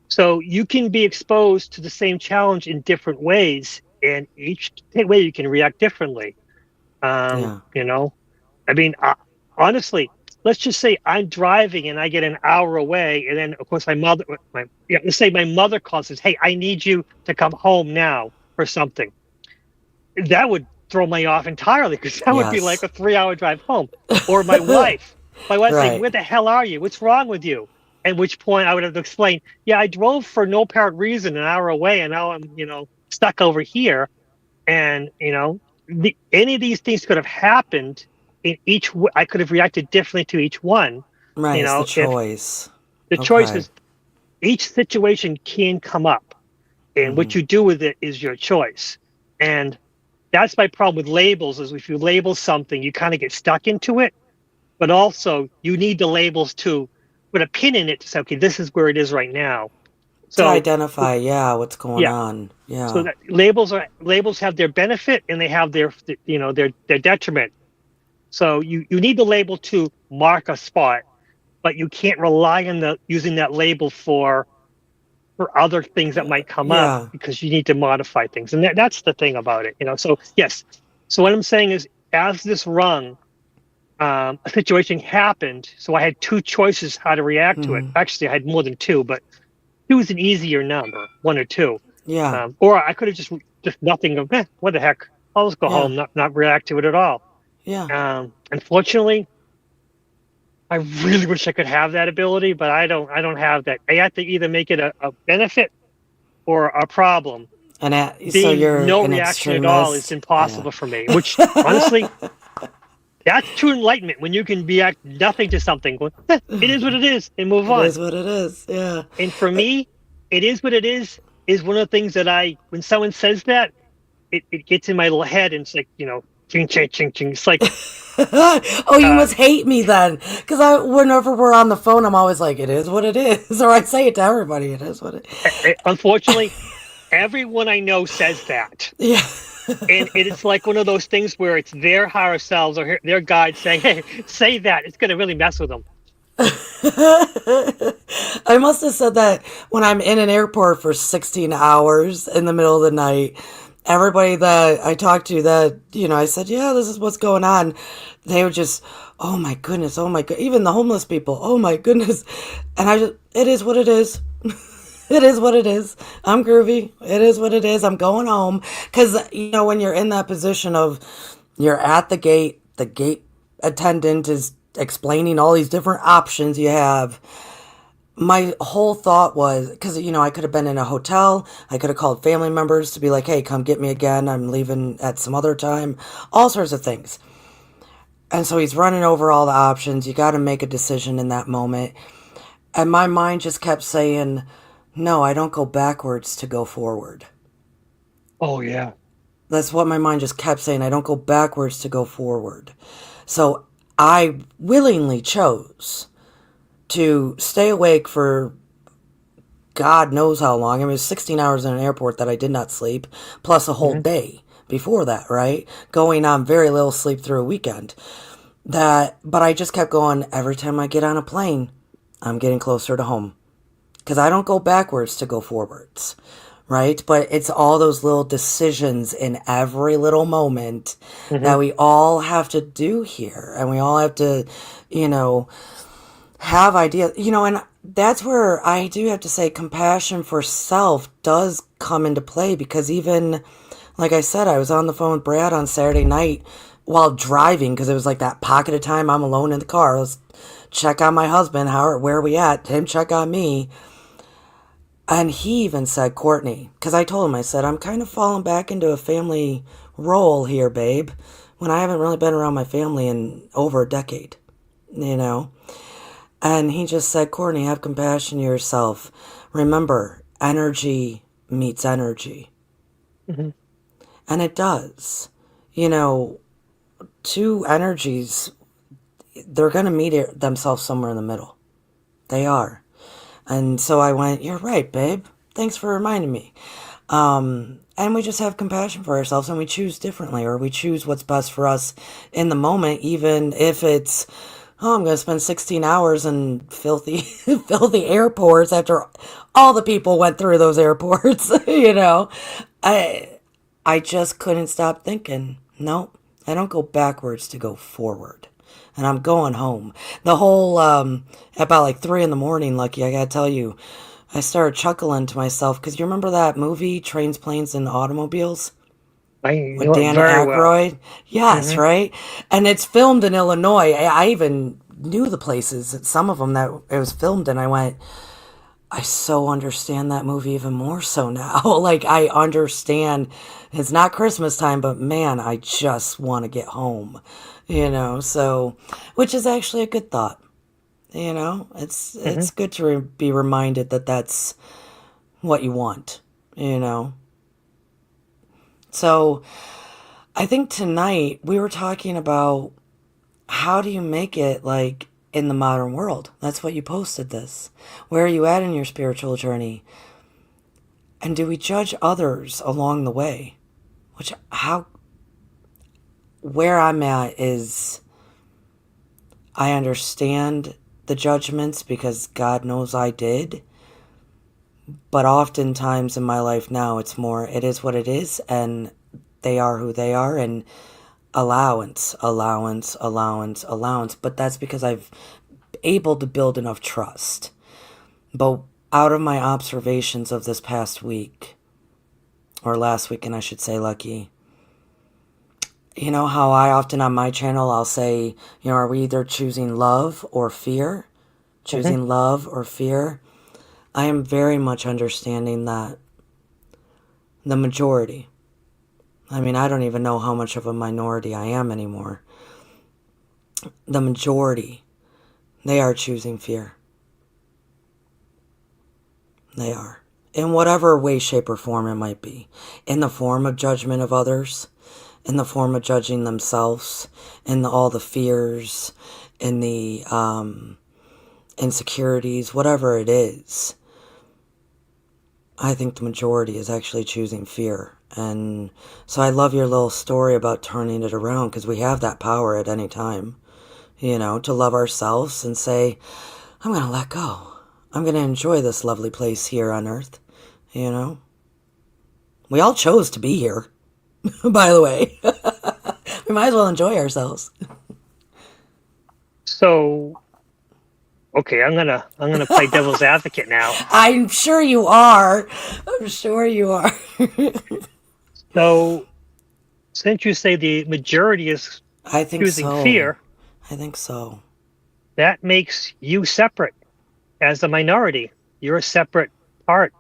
So you can be exposed to the same challenge in different ways, and each way you can react differently. Yeah. You know, I mean, honestly, let's just say I'm driving and I get an hour away, and then of course let's say my mother calls and says, "Hey, I need you to come home now for something." That would throw me off entirely, because that would be like Yes. a 3 hour drive home. Or my wife saying, Right. "Where the hell are you? What's wrong with you?" At which point I would have to explain, "Yeah, I drove for no apparent reason an hour away, and now I'm, stuck over here." And any of these things could have happened in I could have reacted differently to each one. Right. It's the If choice. the choice Okay. is, each situation can come up, and Hmm. what you do with it is your choice. And that's my problem with labels, is if you label something, you kind of get stuck into it. But also you need the labels to put a pin in it to say, okay, this is where it is right now. To So identify, yeah, what's going yeah, on. so Yeah. that labels have their benefit, and they have their detriment. So you need the label to mark a spot, but you can't rely on the using that label for other things that might come up, Yeah. because you need to modify things. And that's the thing about it. So yes. So what I'm saying is, as this rung, a situation happened, so I had two choices how to react to it. Hmm. Actually, I had more than two, but two is an easier number, one or two. Yeah. Or I could have just nothing of, what the heck, I'll just go Yeah. home, not react to it at all. Yeah. Unfortunately, I really wish I could have that ability, but I don't have that. I have to either make it a benefit or a problem. So Being you're no an reaction at all is extremist? Yeah. impossible for me, which honestly, that's true enlightenment, when you can react nothing to something, going, it is what it is, and move It on. is what it is. Yeah. And for me, it is what it is one of the things that when someone says that, it gets in my little head, and it's like, ching, ching, ching, ching. It's like, Oh, you uh, must hate me then, because whenever we're on the phone, I'm always like, "It is what it is," or I say it to everybody, "It is what it." unfortunately, everyone I know says that. Yeah. And it's like one of those things where it's their higher selves or their guide saying, "Hey, say that." It's going to really mess with them. I must have said that when I'm in an airport for 16 hours in the middle of the night. Everybody that I talked to that, I said, yeah, this is what's going on. They were just, oh my goodness, oh my god. Even the homeless people, oh my goodness. And it is what it is. It is what it is. I'm groovy. It is what it is. I'm going home. Because, when you're in that position of you're at the gate attendant is explaining all these different options you have. My whole thought was, because, I could have been in a hotel. I could have called family members to be like, hey, come get me again. I'm leaving at some other time. All sorts of things. And so he's running over all the options. You got to make a decision in that moment. And my mind just kept saying, no, I don't go backwards to go forward. Oh yeah. That's what my mind just kept saying. I don't go backwards to go forward. So I willingly chose to stay awake for God knows how long. I mean, it was 16 hours in an airport that I did not sleep, plus a whole Hmm. day before that, right? Going on very little sleep through a weekend. But I just kept going. Every time I get on a plane, I'm getting closer to home. Because I don't go backwards to go forwards, right? But it's all those little decisions in every little moment Hmm. that we all have to do here. And we all have to, you know, have ideas, and that's where I do have to say compassion for self does come into play, because even, like I said, I was on the phone with Brad on Saturday night while driving, because it was like that pocket of time I'm alone in the car. Let's check on my husband. Where are we at? Him check on me. And he even said, Cortney, because I told him, I said, I'm kind of falling back into a family role here, babe, when I haven't really been around my family in over a decade, you know? And he just said, Courtney, have compassion to yourself. Remember, energy meets energy. Hmm. And it does. You know, two energies, they're going to meet themselves somewhere in the middle. They are. And so I went, you're right, babe. Thanks for reminding me. And we just have compassion for ourselves and we choose differently, or we choose what's best for us in the moment, even if it's, oh, I'm going to spend 16 hours in filthy, filthy airports after all the people went through those airports, you know. I just couldn't stop thinking, nope, I don't go backwards to go forward. And I'm going home. The whole, about like 3 in the morning, Lucky, I gotta tell you, I started chuckling to myself because you remember that movie, Trains, Planes, and Automobiles? I With know it Dan very well. Aykroyd? Yes, Hmm. right? And it's filmed in Illinois. I even knew the places, some of them that it was filmed in. I went, I so understand that movie even more so now. Like, I understand it's not Christmas time, but man, I just want to get home, you know? So, which is actually a good thought. You know, Hmm. it's good to be reminded that that's what you want, you know. So, I think tonight we were talking about how do you make it like in the modern world? That's what you posted this. Where are you at in your spiritual journey? And do we judge others along the way? Which, how, where I'm at is I understand the judgments because God knows I did. But oftentimes in my life now, it's more, it is what it is, and they are who they are, and allowance, allowance, allowance, allowance. But that's because I've able to build enough trust. But out of my observations of this past week, or last weekend, I should say, Lucky, you know how I often on my channel, I'll say, you know, are we either choosing love or fear? Hmm. Choosing love or fear? I am very much understanding that the majority, I mean, I don't even know how much of a minority I am anymore. The majority, they are choosing fear. They are. In whatever way, shape, or form it might be. In the form of judgment of others, in the form of judging themselves, in all the fears, in the insecurities, whatever it is. I think the majority is actually choosing fear. And so I love your little story about turning it around because we have that power at any time, you know, to love ourselves and say, I'm going to let go. I'm going to enjoy this lovely place here on earth, you know. We all chose to be here, by the way. We might as well enjoy ourselves. So, okay, I'm gonna play devil's advocate now. I'm sure you are. I'm sure you are. So, since you say the majority is I think choosing so. fear, I think so. that makes you separate as a minority. You're a separate part,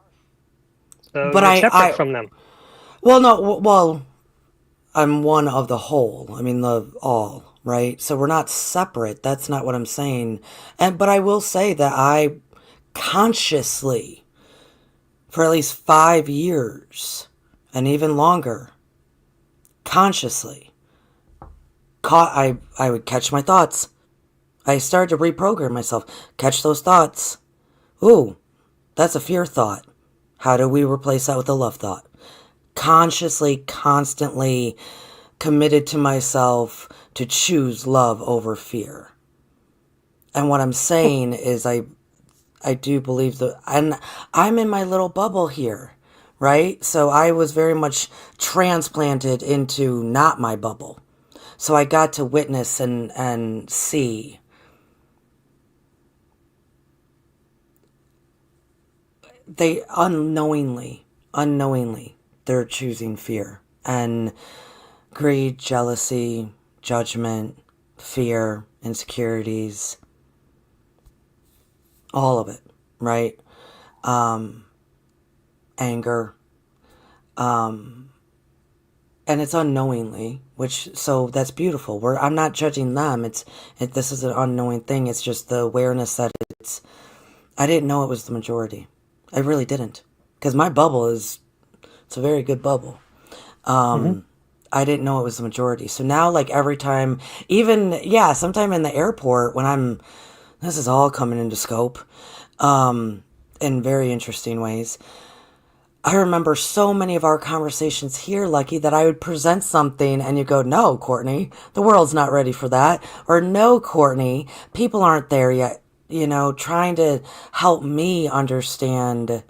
so But you're separate from them. well, no, well, I'm one of the whole. I mean, the all, right? So we're not separate. That's not what I'm saying. But I will say that I consciously, for at least 5 years and even longer, consciously, I would catch my thoughts. I started to reprogram myself. Catch those thoughts. Ooh, that's a fear thought. How do we replace that with a love thought? Consciously, constantly committed to myself to choose love over fear. And what I'm saying is I do believe that, and I'm in my little bubble here, right? So I was very much transplanted into not my bubble. So I got to witness and see. They unknowingly, they're choosing fear and greed, jealousy, judgment, fear, insecurities, all of it, right? anger, and it's unknowingly, which so that's beautiful. I'm not judging them. This is an unknowing thing. It's just the awareness that it's. I didn't know it was the majority. I really didn't, because my bubble is it's a very good bubble. Mm-hmm. I didn't know it was the majority. So now, like every time, even yeah, sometime in the airport when this is all coming into scope, in very interesting ways. I remember so many of our conversations here, Lucky, that I would present something and you go, no, Cortney, the world's not ready for that. Or no, Cortney, people aren't there yet. Trying to help me understand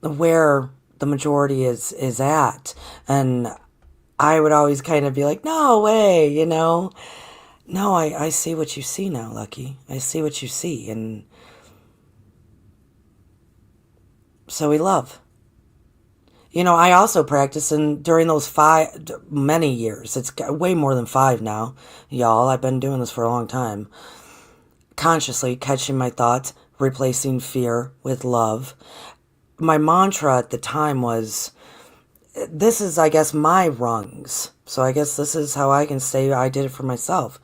where the majority is at. And I would always kind of be like, no way. No, I see what you see now, Lucky. I see what you see. And so we love. I also practice during those many years. It's way more than 5 now, y'all. I've been doing this for a long time. Consciously catching my thoughts, replacing fear with love. My mantra at the time was, this is, I guess, my rungs. So I guess this is how I can say I did it for myself.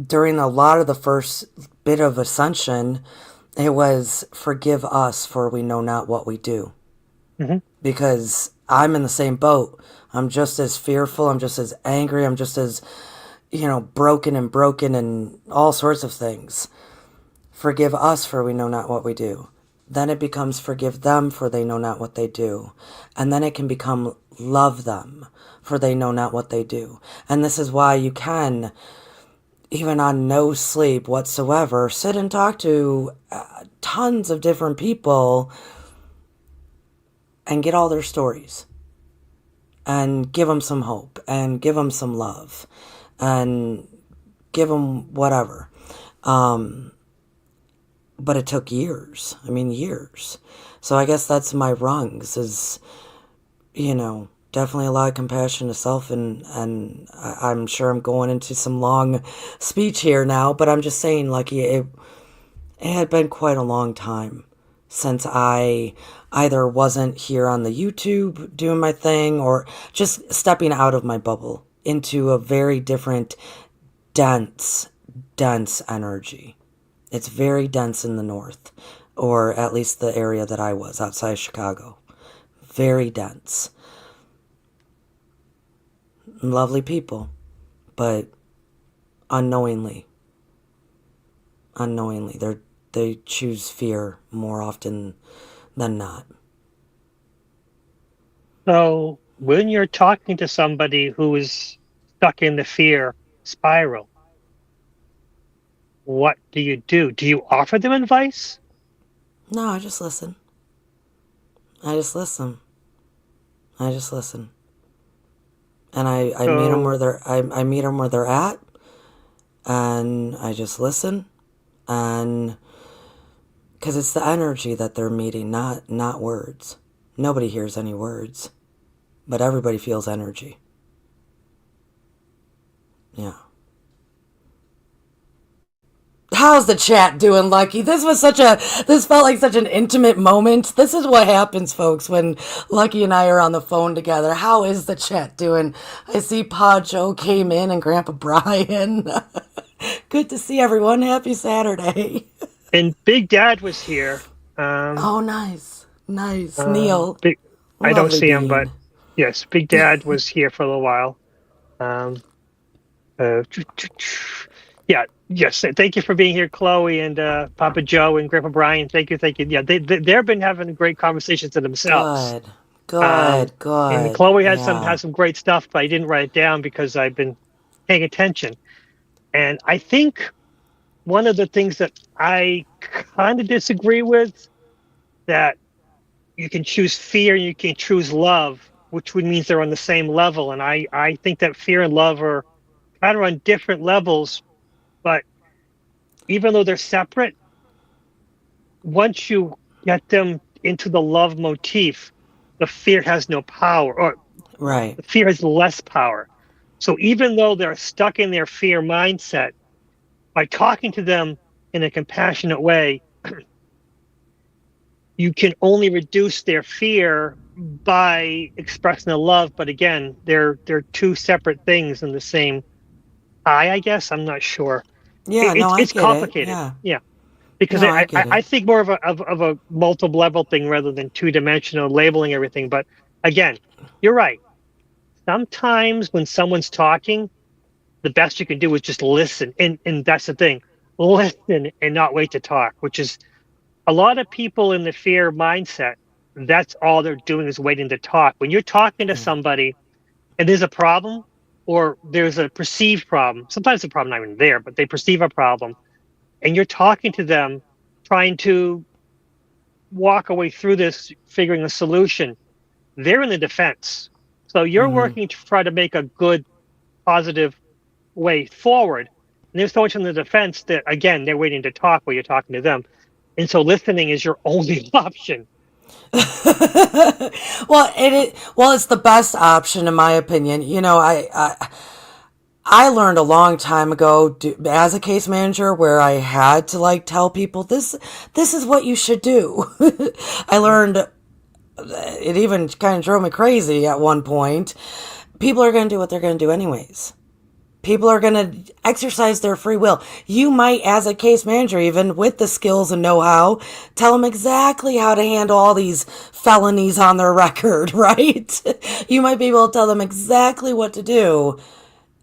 During a lot of the first bit of ascension, it was, forgive us for we know not what we do. Mm-hmm. Because I'm in the same boat. I'm just as fearful. I'm just as angry. I'm just as, broken and all sorts of things. Forgive us for we know not what we do. Then it becomes forgive them for they know not what they do. And then it can become love them for they know not what they do. And this is why you can, even on no sleep whatsoever, sit and talk to tons of different people and get all their stories and give them some hope and give them some love and give them whatever. But it took years. I mean, years. So I guess that's my rungs is, definitely a lot of compassion to self. And I'm sure I'm going into some long speech here now, but I'm just saying, Lucky, it had been quite a long time since I either wasn't here on the YouTube doing my thing or just stepping out of my bubble into a very different, dense energy. It's very dense in the north, or at least the area that I was outside of Chicago. Very dense. Lovely people, but unknowingly, they choose fear more often than not. So when you're talking to somebody who is stuck in the fear spiral, what do you do? Do you offer them advice? No, I just listen. I just listen. I just listen. And I meet them where So, I meet them where they're at, and I just listen, and because it's the energy that they're meeting, not words. Nobody hears any words, but everybody feels energy. Yeah. How's the chat doing, Lucky? This felt like such an intimate moment. This is what happens, folks, when Lucky and I are on the phone together. How is the chat doing? I see Pa Joe came in and Grandpa Brian. Good to see everyone. Happy Saturday. and Big Dad was here. Um, Oh, nice. Nice. Neil. Big, I don't Lovely see him, but bean. yes, Big Dad was here for a little while. Um, uh, yeah, yes. Thank you for being here, Chloe and Papa Joe and Grandpa Brian. Thank you, thank you. Yeah, they've been having great conversations to themselves. Good. Um, Good. and Good. Chloe Yeah. has some great stuff, but I didn't write it down because I've been paying attention. And I think one of the things that I kind of disagree with, that you can choose fear and you can choose love, which would means they're on the same level. And I think that fear and love are kind of on different levels, but even though they're separate, once you get them into the love motif, the fear has no power, or Right. the fear has less power. So even though they're stuck in their fear mindset, by talking to them in a compassionate way, you can only reduce their fear by expressing the love. But again, they're two separate things in the same eye, I guess. I'm not sure. Yeah, no, I It's get it. complicated. Yeah. Yeah, because No, I get I it. think more of a multiple level thing rather than two dimensional labeling everything. But again, you're right. Sometimes when someone's talking, the best you can do is just listen, and that's the thing, listen and not wait to talk, which is a lot of people in the fear mindset. That's all they're doing is waiting to talk. When you're talking to Yeah. somebody and there's a problem or there's a perceived problem, sometimes the problem not even there, but they perceive a problem, and you're talking to them, trying to walk away through this, figuring a solution. They're in the defense, so you're Hmm. working to try to make a good, positive way forward. And they're so much in the defense that again they're waiting to talk while you're talking to them, and so listening is your only option. Well, it's the best option in my opinion. I learned a long time ago as a case manager where I had to like tell people this is what you should do. I Mhm. learned it even kind of drove me crazy at one point. People are going to do what they're going to do anyways. People are going to exercise their free will. You might, as a case manager, even with the skills and know how, tell them exactly how to handle all these felonies on their record, right? You might be able to tell them exactly what to do,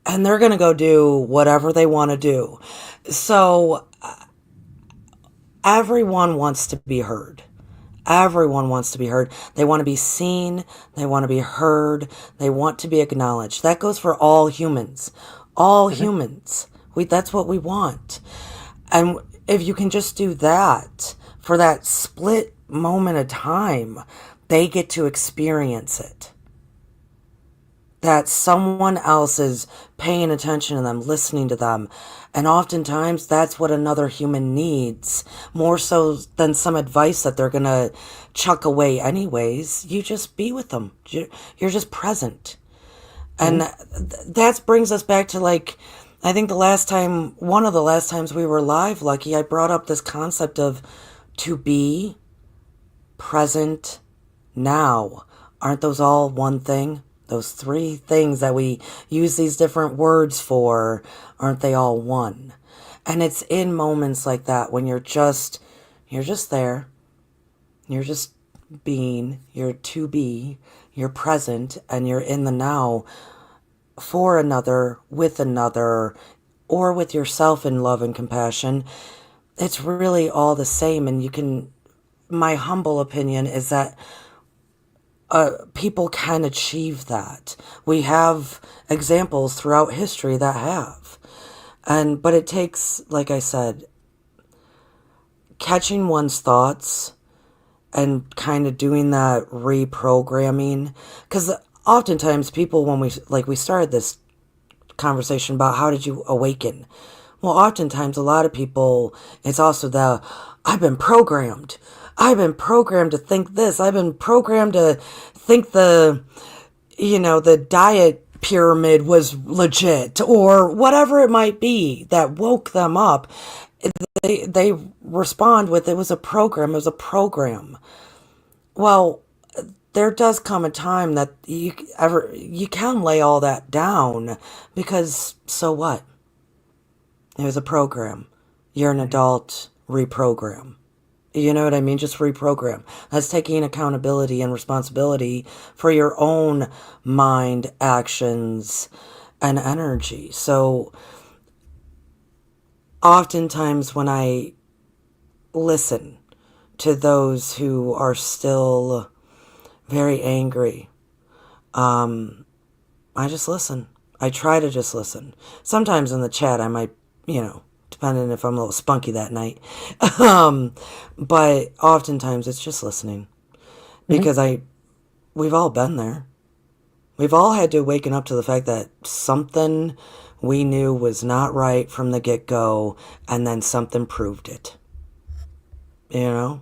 and they're going to go do whatever they want to do. So, everyone wants to be heard. Everyone wants to be heard. They want to be seen. They want to be heard. They want to be acknowledged. That goes for all humans. All Mhm. humans. That's what we want. And if you can just do that for that split moment of time, they get to experience it. That someone else is paying attention to them, listening to them. And oftentimes that's what another human needs, more so than some advice that they're going to chuck away anyways. You just be with them. You're just present. And Mhm. that brings us back to like, I think one of the last times we were live, Lucky, I brought up this concept of to be present now. Aren't those all one thing? Those three things that we use these different words for, aren't they all one? And it's in moments like that when you're just there. You're just being, you're to be, you're present, and you're in the now for another, with another, or with yourself in love and compassion. It's really all the same. And my humble opinion is that people can achieve that. We have examples throughout history that have. But it takes, like I said, catching one's thoughts and kind of doing that reprogramming. Because oftentimes people, when we started this conversation about how did you awaken? Well, oftentimes a lot of people, it's also I've been programmed. I've been programmed to think this. I've been programmed to think the diet pyramid was legit or whatever it might be that woke them up. They respond with it was a program. It was a program. Well, there does come a time that you can lay all that down because so what? It was a program. You're an Mhm. adult, reprogram. You know what I mean? Just reprogram. That's taking accountability and responsibility for your own mind, actions, and energy. So, oftentimes when I listen to those who are still very angry, I just listen. I try to just listen. Sometimes in the chat, I might, depending if I'm a little spunky that night. um, but oftentimes it's just listening Mhm. because we've all been there. We've all had to waken up to the fact that something we knew was not right from the get go, and then something proved it. You know?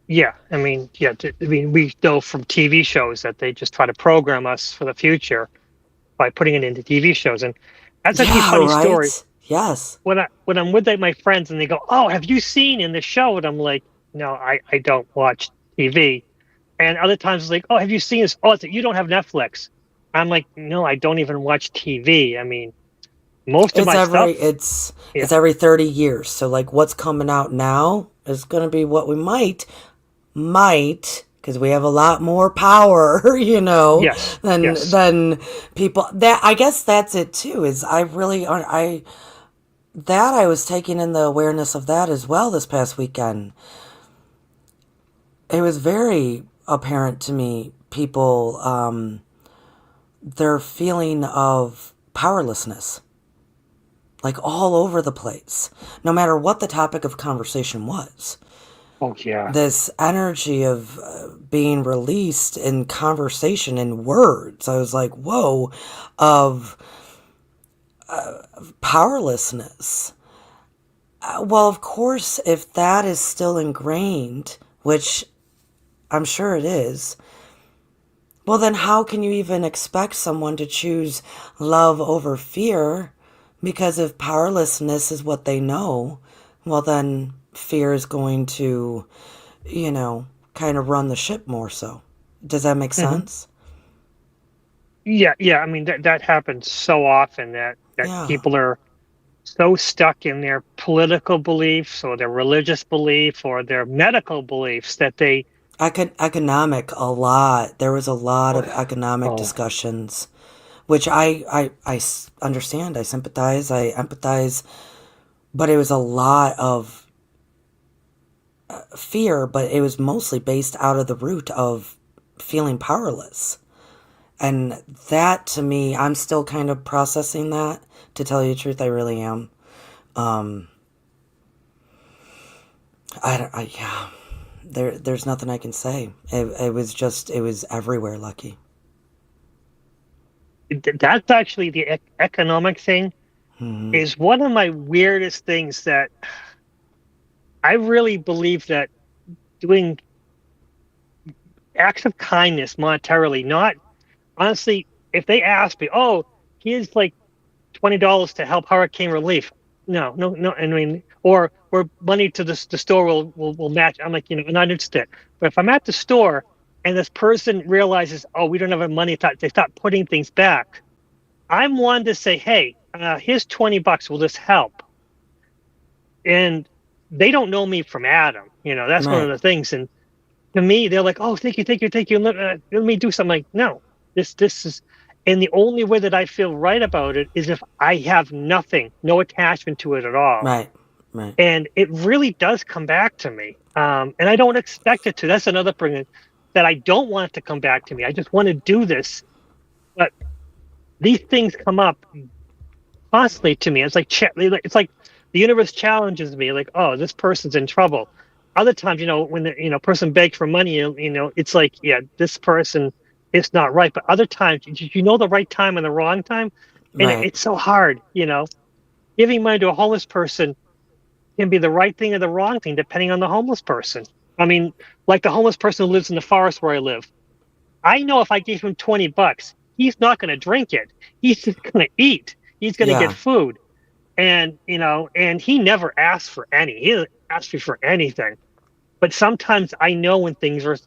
Yeah, I mean, yeah. I mean, we know from TV shows that they just try to program us for the future by putting it into TV shows, and that's actually a Yeah, funny story. right? Yes. When I'm with like my friends and they go, "Oh, have you seen in the show?" And I'm like, no, I don't watch TV. And other times it's like, oh, have you seen this? Oh, it's, you don't have Netflix. I'm like, no, I don't even watch TV. I mean, most of It's my every stuff, it's yeah, it's every 30 years. So like what's coming out now is going to be what we might because we have a lot more power, yes, yes. than people. That I guess that's it too. Is I really I that I was taking in the awareness of that as well this past weekend. It was very apparent to me people their feeling of powerlessness, like all over the place, no matter what the topic of conversation was. Oh, yeah. This energy of being released in conversation in words. I was like, whoa, of powerlessness. Well, of course, if that is still ingrained, which I'm sure it is, well, then how can you even expect someone to choose love over fear? Because if powerlessness is what they know, well, then fear is going to, kind of run the ship more so. Does that make Hmm. sense? Yeah, yeah. I mean, that happens so often that Yeah. people are so stuck in their political beliefs or their religious belief or their medical beliefs that they, Economic, a lot. There was a lot of oh, economic oh, discussions, which I understand. I sympathize. I empathize. But it was a lot of fear, but it was mostly based out of the root of feeling powerless. And that to me, I'm still kind of processing that. To tell you the truth, I really am. Um, I don't. Yeah. There's nothing I can say. It was everywhere. Lucky. that's actually the economic thing Hmm. is one of my weirdest things that I really believe that doing acts of kindness monetarily, not honestly, if they ask me, oh, here's like $20 to help hurricane relief. No, no, no. I mean, or money to the store will match. I'm like, I'm not interested. But if I'm at the store and this person realizes, oh, we don't have enough money, they start putting things back. I'm one to say, hey, here's $20. Will this help? And they don't know me from Adam. That's one of Right. the things. And to me, they're like, "Oh, thank you, thank you, thank you. Let me do something." Like, no, this is, and the only way that I feel right about it is if I have nothing, no attachment to it at all, Right. Right. and it really does come back to me. And I don't expect it to. That's another thing that I don't want it to come back to me. I just want to do this, but these things come up constantly to me. It's like the universe challenges me, like, oh, this person's in trouble. Other times, when the person begs for money, it's like, yeah, this person is not right. But other times, you know the right time and the wrong time, and Right. it's so hard. Giving money to a homeless person can be the right thing or the wrong thing depending on the homeless person. I mean, like the homeless person who lives in the forest where I live. I know if I gave him $20, he's not going to drink it. He's just going to eat. He's going to get Yeah. food and he never asked for he didn't ask me for anything. But sometimes I know when things are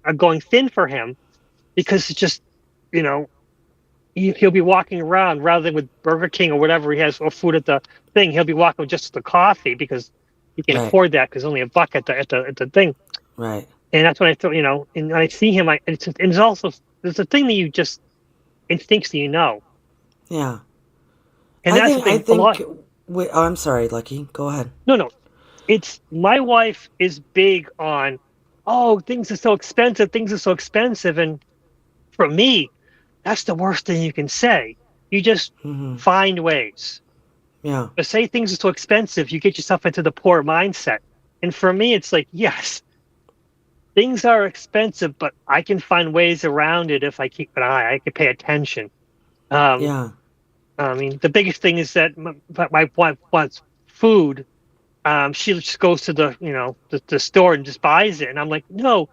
are going thin for him because it's just you know he'll be walking around rather than with Burger King or whatever he has or food at the thing. He'll be walking with just the coffee because he can Right. afford that because only a buck at the thing. Right. And that's when I thought and when I see him, it's also there's a thing that you just instinctually Yeah. and that's the I thing. A think. lot. Oh, I'm sorry, Lucky. Go ahead. No, no, it's my wife is big on, oh, things are so expensive. And for me, that's the worst thing you can say. You just Hmm. find ways. Yeah. But say things are so expensive, you get yourself into the poor mindset. And for me, it's like, yes, things are expensive, but I can find ways around it if I keep an eye. I can pay attention. Um, Yeah. I mean, the biggest thing is that my wife wants food. She just goes to the store and just buys it. And I'm like, no,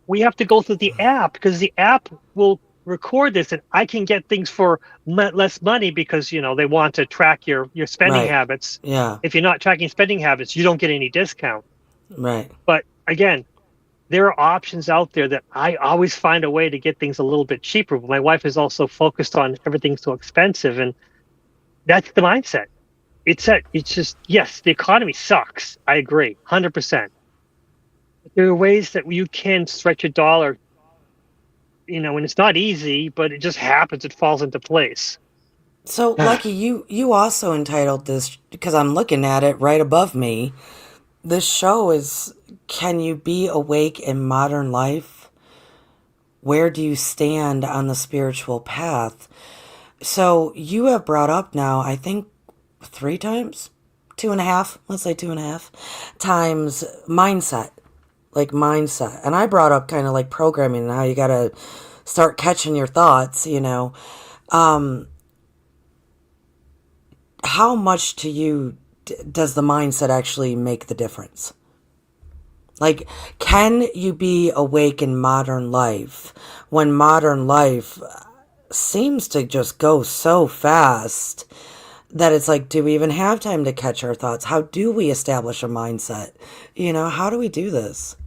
we have to go through the app because the app will record this, and I can get things for less money because they want to track your spending Right. habits. Yeah. If you're not tracking spending habits, you don't get any discount. Right. But again, there are options out there that I always find a way to get things a little bit cheaper. But my wife is also focused on everything so expensive, and that's the mindset. It's just yes, the economy sucks. I agree, 100%. But there are ways that you can stretch a dollar, and it's not easy, but it just happens. It falls into place. So, Lucky, you also entitled this because I'm looking at it right above me. This show is Can You Be Awake in Modern Life? Where do you stand on the spiritual path? So, you have brought up now, I think, 3 times? 2.5, let's say 2.5 times mindset, like mindset. And I brought up kind of like programming and how you got to start catching your thoughts. How much to you does the mindset actually make the difference? Like, can you be awake in modern life when modern life seems to just go so fast that it's like, do we even have time to catch our thoughts? How do we establish a mindset? How do we do this?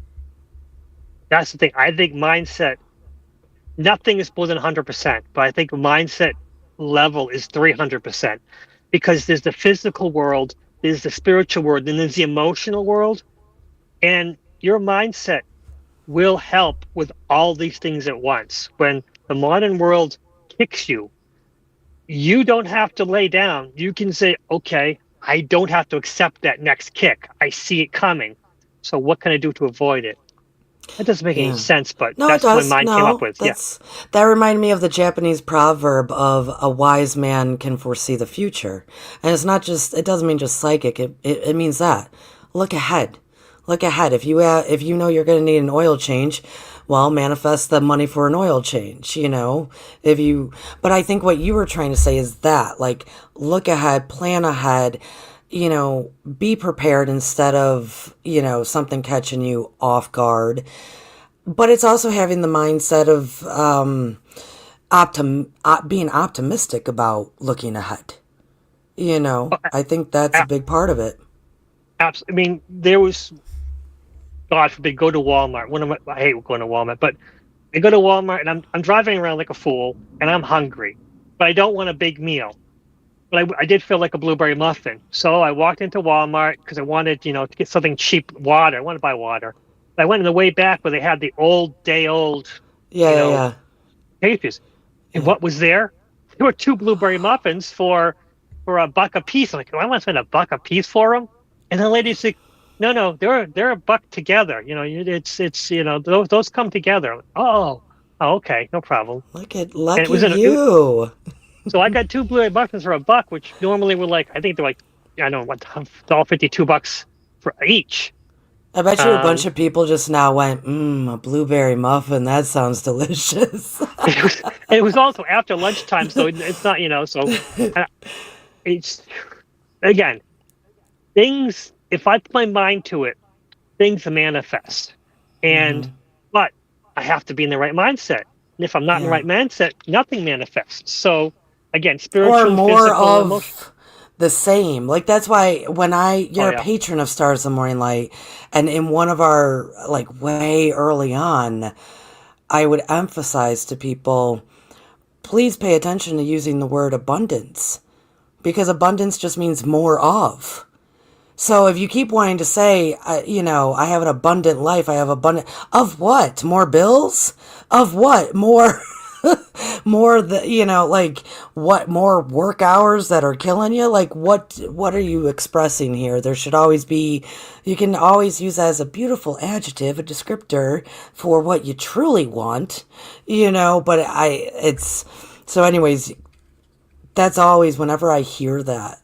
That's the thing. I think mindset, nothing is more than 100%, but I think mindset level is 300% because there's the physical world, there's the spiritual world, and there's the emotional world. And your mindset will help with all these things at once. When the modern world kicks you, you don't have to lay down. You can say, okay, I don't have to accept that next kick. I see it coming. So what can I do to avoid it? That doesn't make any Yeah. sense, but No, it that's what my does. mind came up No, with. Yeah. that reminded me of the Japanese proverb of a wise man can foresee the future. And it doesn't mean just psychic. It means that. Look ahead. Look ahead. If you know you're going to need an oil change, well, manifest the money for an oil change. But I think what you were trying to say is that, like, look ahead, plan ahead, be prepared instead of, something catching you off guard. But it's also having the mindset of being optimistic about looking ahead. Oh, I think that's a big part of it. I mean, there was, God forbid, go to Walmart. I hate going to Walmart, but I go to Walmart and I'm driving around like a fool and I'm hungry, but I don't want a big meal. But I did feel like a blueberry muffin. So I walked into Walmart because I wanted, to get something cheap, water. I wanted to buy water. But I went in the way back where they had the old, Yeah, you yeah, know, yeah, pastries. And yeah. what was there? There were two blueberry muffins for a buck a piece. I'm like, oh, I want to spend a buck a piece for them. And the lady's like, no, they're a buck together. It's those come together. I'm like, oh, okay, no problem. Look at And it lucky was you. so I got two blueberry muffins for a buck, which normally were like, I think they're like, I don't know what, $1.52 for each. I bet you a bunch Um, of people just now went, a blueberry muffin. That sounds delicious. it was also after lunchtime, so it's not, so uh, it's again things. If I put my mind to it, things manifest. And but I have to be in the right mindset. And if I'm not in the Yeah. right mindset, nothing manifests. So again, Or spiritual, more physical, emotional. of the same. Like that's why Oh you're a yeah. patron of Stars of the Morning Light, and in one of our like way early on, I would emphasize to people, please pay attention to using the word abundance because abundance just means more of. So if you keep wanting to say, I have an abundant life, I have abundant of what? More bills? Of what? More, more like what? More work hours that are killing you? Like what are you expressing here? There should always be, you can always use that as a beautiful adjective, a descriptor for what you truly want. But so anyways, that's always whenever I hear that,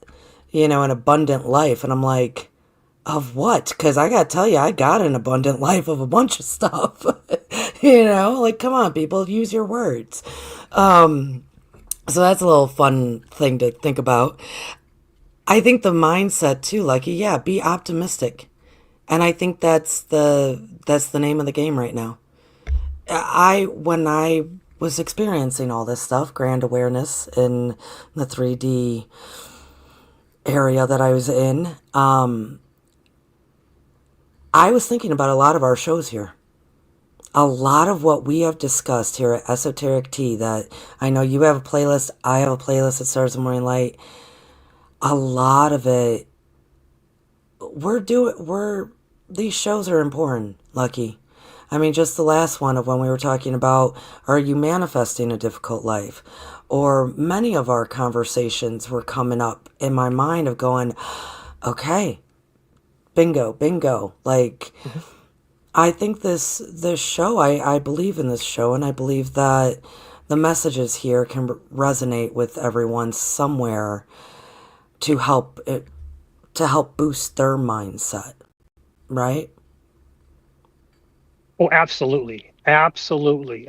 an abundant life. And I'm like, of what? Because I got to tell you, I got an abundant life of a bunch of stuff. Like, come on, people, use your words. So that's a little fun thing to think about. I think the mindset too, like, yeah, be optimistic. And I think that's the name of the game right now. When I was experiencing all this stuff, grand awareness in the 3D area that I was in, I was thinking about a lot of our shows here. A lot of what we have discussed here at Esoteric Tea, that I know you have a playlist, I have a playlist at Stars of Morning Light. A lot of it, these shows are important, Lucky. I mean, just the last one of when we were talking about, are you manifesting a difficult life? Or many of our conversations were coming up in my mind of going, okay, bingo, bingo. Like, Mhm. I think this show, I believe in this show, and I believe that the messages here can resonate with everyone somewhere to help it, to help boost their mindset, right? Oh, absolutely, absolutely.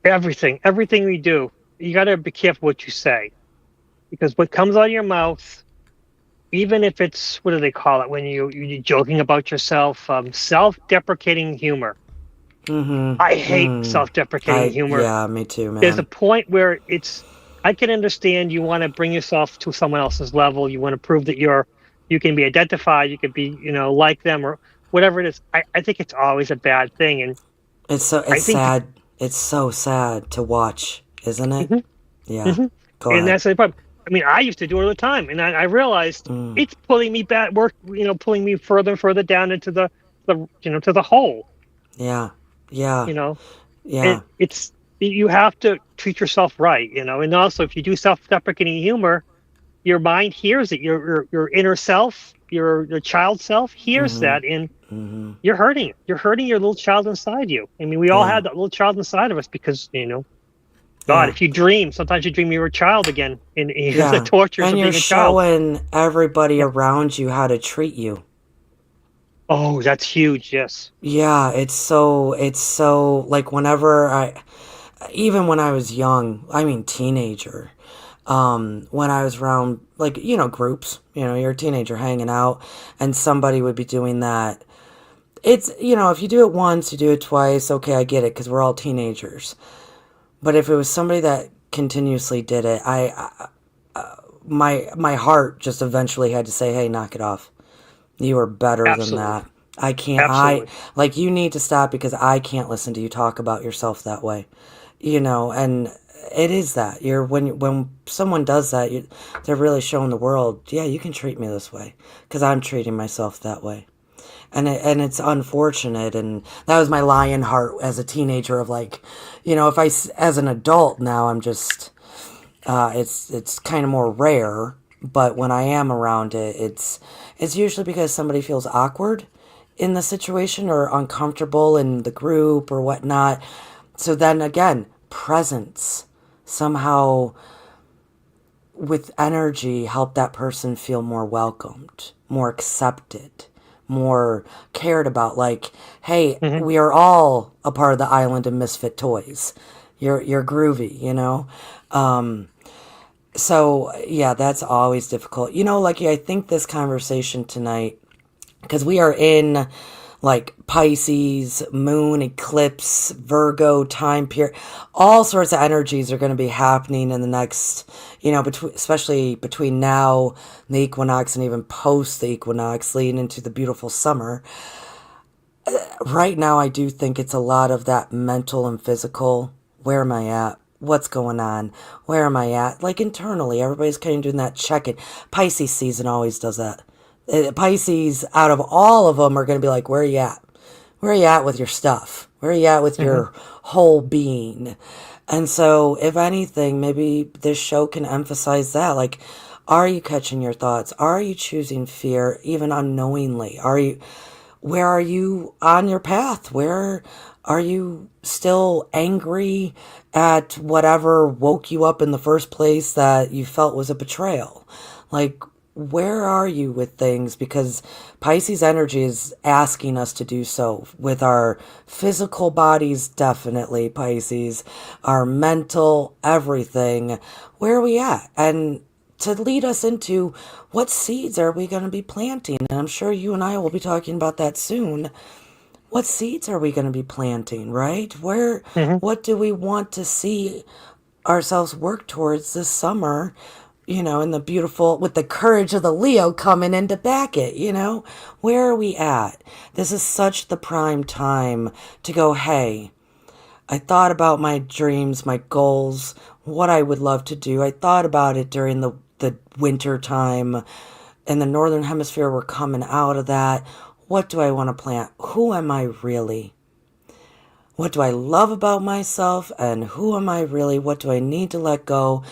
Everything we do, you got to be careful what you say, because what comes out of your mouth, even if it's, what do they call it when you're joking about yourself, self-deprecating humor. I Mm-hmm. hate self-deprecating humor. Yeah, me too, There's a man. point where I can understand you want to bring yourself to someone else's level. You want to prove that you can be identified, you could be, like them or whatever it is. I think it's always a bad thing. And It's I think, sad. It's so sad to watch, isn't it? mhm, Yeah. mhm. Go And ahead. that's the problem. I mean, I used to do it all the time, and I realized Mm. it's pulling me back, pulling me further and further down into to the hole. Yeah. Yeah. You know, and Yeah. you have to treat yourself right. And also if you do self-deprecating humor, your mind hears it. Your inner self, your child self hears Mm-hmm. that, and Mm-hmm. you're hurting it. You're hurting your little child inside you. I mean, we all Yeah. had that little child inside of us because, God, Yeah. if you dream, sometimes you dream you were a child again, and the Yeah. tortures And of you're being a child. showing everybody Yeah. around you how to treat you. Oh, that's huge. Yes. Yeah, it's so like whenever even when I was young, I mean teenager, when I was around like, groups, you're a teenager hanging out and somebody would be doing that. It's, if you do it once, you do it twice, okay, I get it because we're all teenagers. But if it was somebody that continuously did it, my heart just eventually had to say, "Hey, knock it off. You are better than Absolutely. that. I can't, Absolutely. like, you need to stop because I can't listen to you talk about yourself that way." And it is that. When someone does that, they're really showing the world, yeah, you can treat me this way because I'm treating myself that way. And it's unfortunate, and that was my lion heart as a teenager of like, if as an adult now, I'm just, it's kind of more rare, but when I am around it, it's usually because somebody feels awkward in the situation or uncomfortable in the group or whatnot. So then again, presence somehow with energy help that person feel more welcomed, more accepted, more cared about. Like, hey, Hmm. we are all a part of the island of misfit toys. You're groovy, So yeah, that's always difficult. Lucky, I think this conversation tonight, because we are in like Pisces, moon, eclipse, Virgo time period. All sorts of energies are going to be happening in the next, especially between now and the equinox and even post the equinox, leading into the beautiful summer. Right now, I do think it's a lot of that mental and physical. Where am I at? What's going on? Where am I at? Like internally, everybody's kind of doing that check-in. Pisces season always does that. Pisces, out of all of them, are going to be like, where are you at? Where are you at with your stuff? Where are you at with Hmm. your whole being? And so, if anything, maybe this show can emphasize that. Like, are you catching your thoughts? Are you choosing fear, even unknowingly? Where are you on your path? Where are you still angry at whatever woke you up in the first place that you felt was a betrayal? Like, where are you with things? Because Pisces energy is asking us to do so with our physical bodies, definitely, Pisces, our mental, everything. Where are we at? And to lead us into what seeds are we going to be planting? And I'm sure you and I will be talking about that soon. What seeds are we going to be planting, right? Hmm. What do we want to see ourselves work towards this summer? and the beautiful, with the courage of the Leo coming in to back it, where are we at? This is such the prime time to go, hey, I thought about my dreams, my goals, what I would love to do. I thought about it during the winter time. In the Northern Hemisphere, we're coming out of that. What do I want to plant? Who am I really? What do I love about myself? And who am I really? What do I need to let go?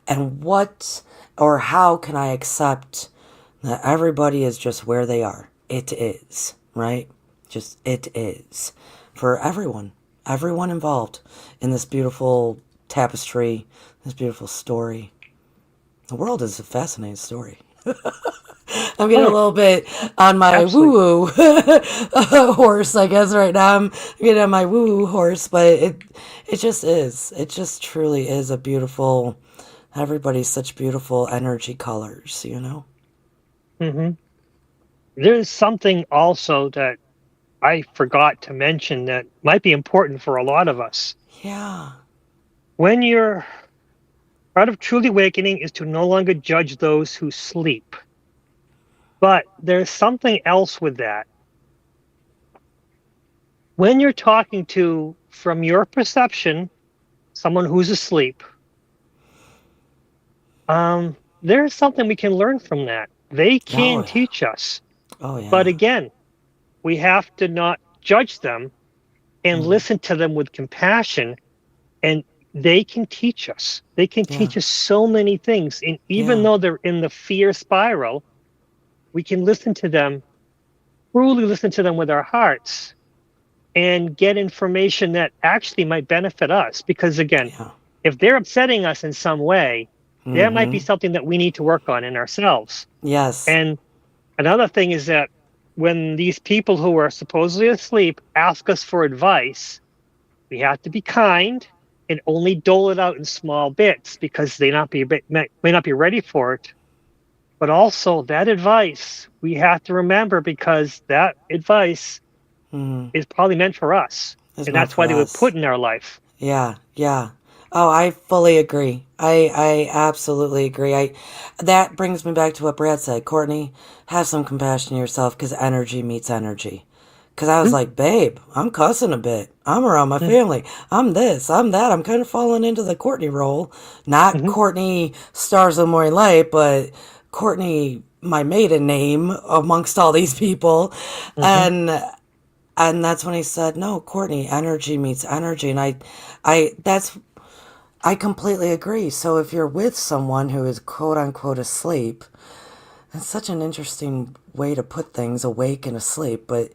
And what or how can I accept that everybody is just where they are? It is, right? Just it is for everyone involved in this beautiful tapestry, this beautiful story. The world is a fascinating story. I'm getting a Oh, little bit on my absolutely. woo-woo horse, I guess, right now. I'm getting on my woo-woo horse, but it just is. It just truly is a beautiful, everybody's such beautiful energy colors. Hmm. There's something also that I forgot to mention that might be important for a lot of us. Yeah. When you're part of truly awakening is to no longer judge those who sleep. But there's something else with that. When you're talking to, from your perception, someone who's asleep, there's something we can learn from that. They Oh, can yeah. teach us. Oh, But yeah. again, we have to not judge them and Mm, listen to them with compassion. And they can teach us. They can yeah. teach us so many things. And even Yeah. though they're in the fear spiral, we can listen to them, truly listen to them with our hearts and get information that actually might benefit us. Because again, Yeah. if they're upsetting us in some way, there might be Mm-hmm. something that we need to work on in ourselves. Yes. And another thing is that when these people who are supposedly asleep ask us for advice, we have to be kind and only dole it out in small bits because may not be ready for it. But also that advice we have to remember because that advice Mm, is probably meant for us, it's and meant that's for why they were us. put in our life. Yeah, yeah. Oh, I fully agree. I absolutely agree. That brings me back to what Brad said. Courtney, have some compassion on yourself because energy meets energy. Because I was Mhm, like, babe, I'm cussing a bit. I'm around my mhm, family. I'm this, I'm that. I'm kind of falling into the Courtney role. Not mhm, Courtney Stars of Morning Light, but Courtney, my maiden name amongst all these people. mhm. And that's when he said, no, Courtney, energy meets energy. And I completely agree. So if you're with someone who is quote unquote asleep, it's such an interesting way to put things, awake and asleep. But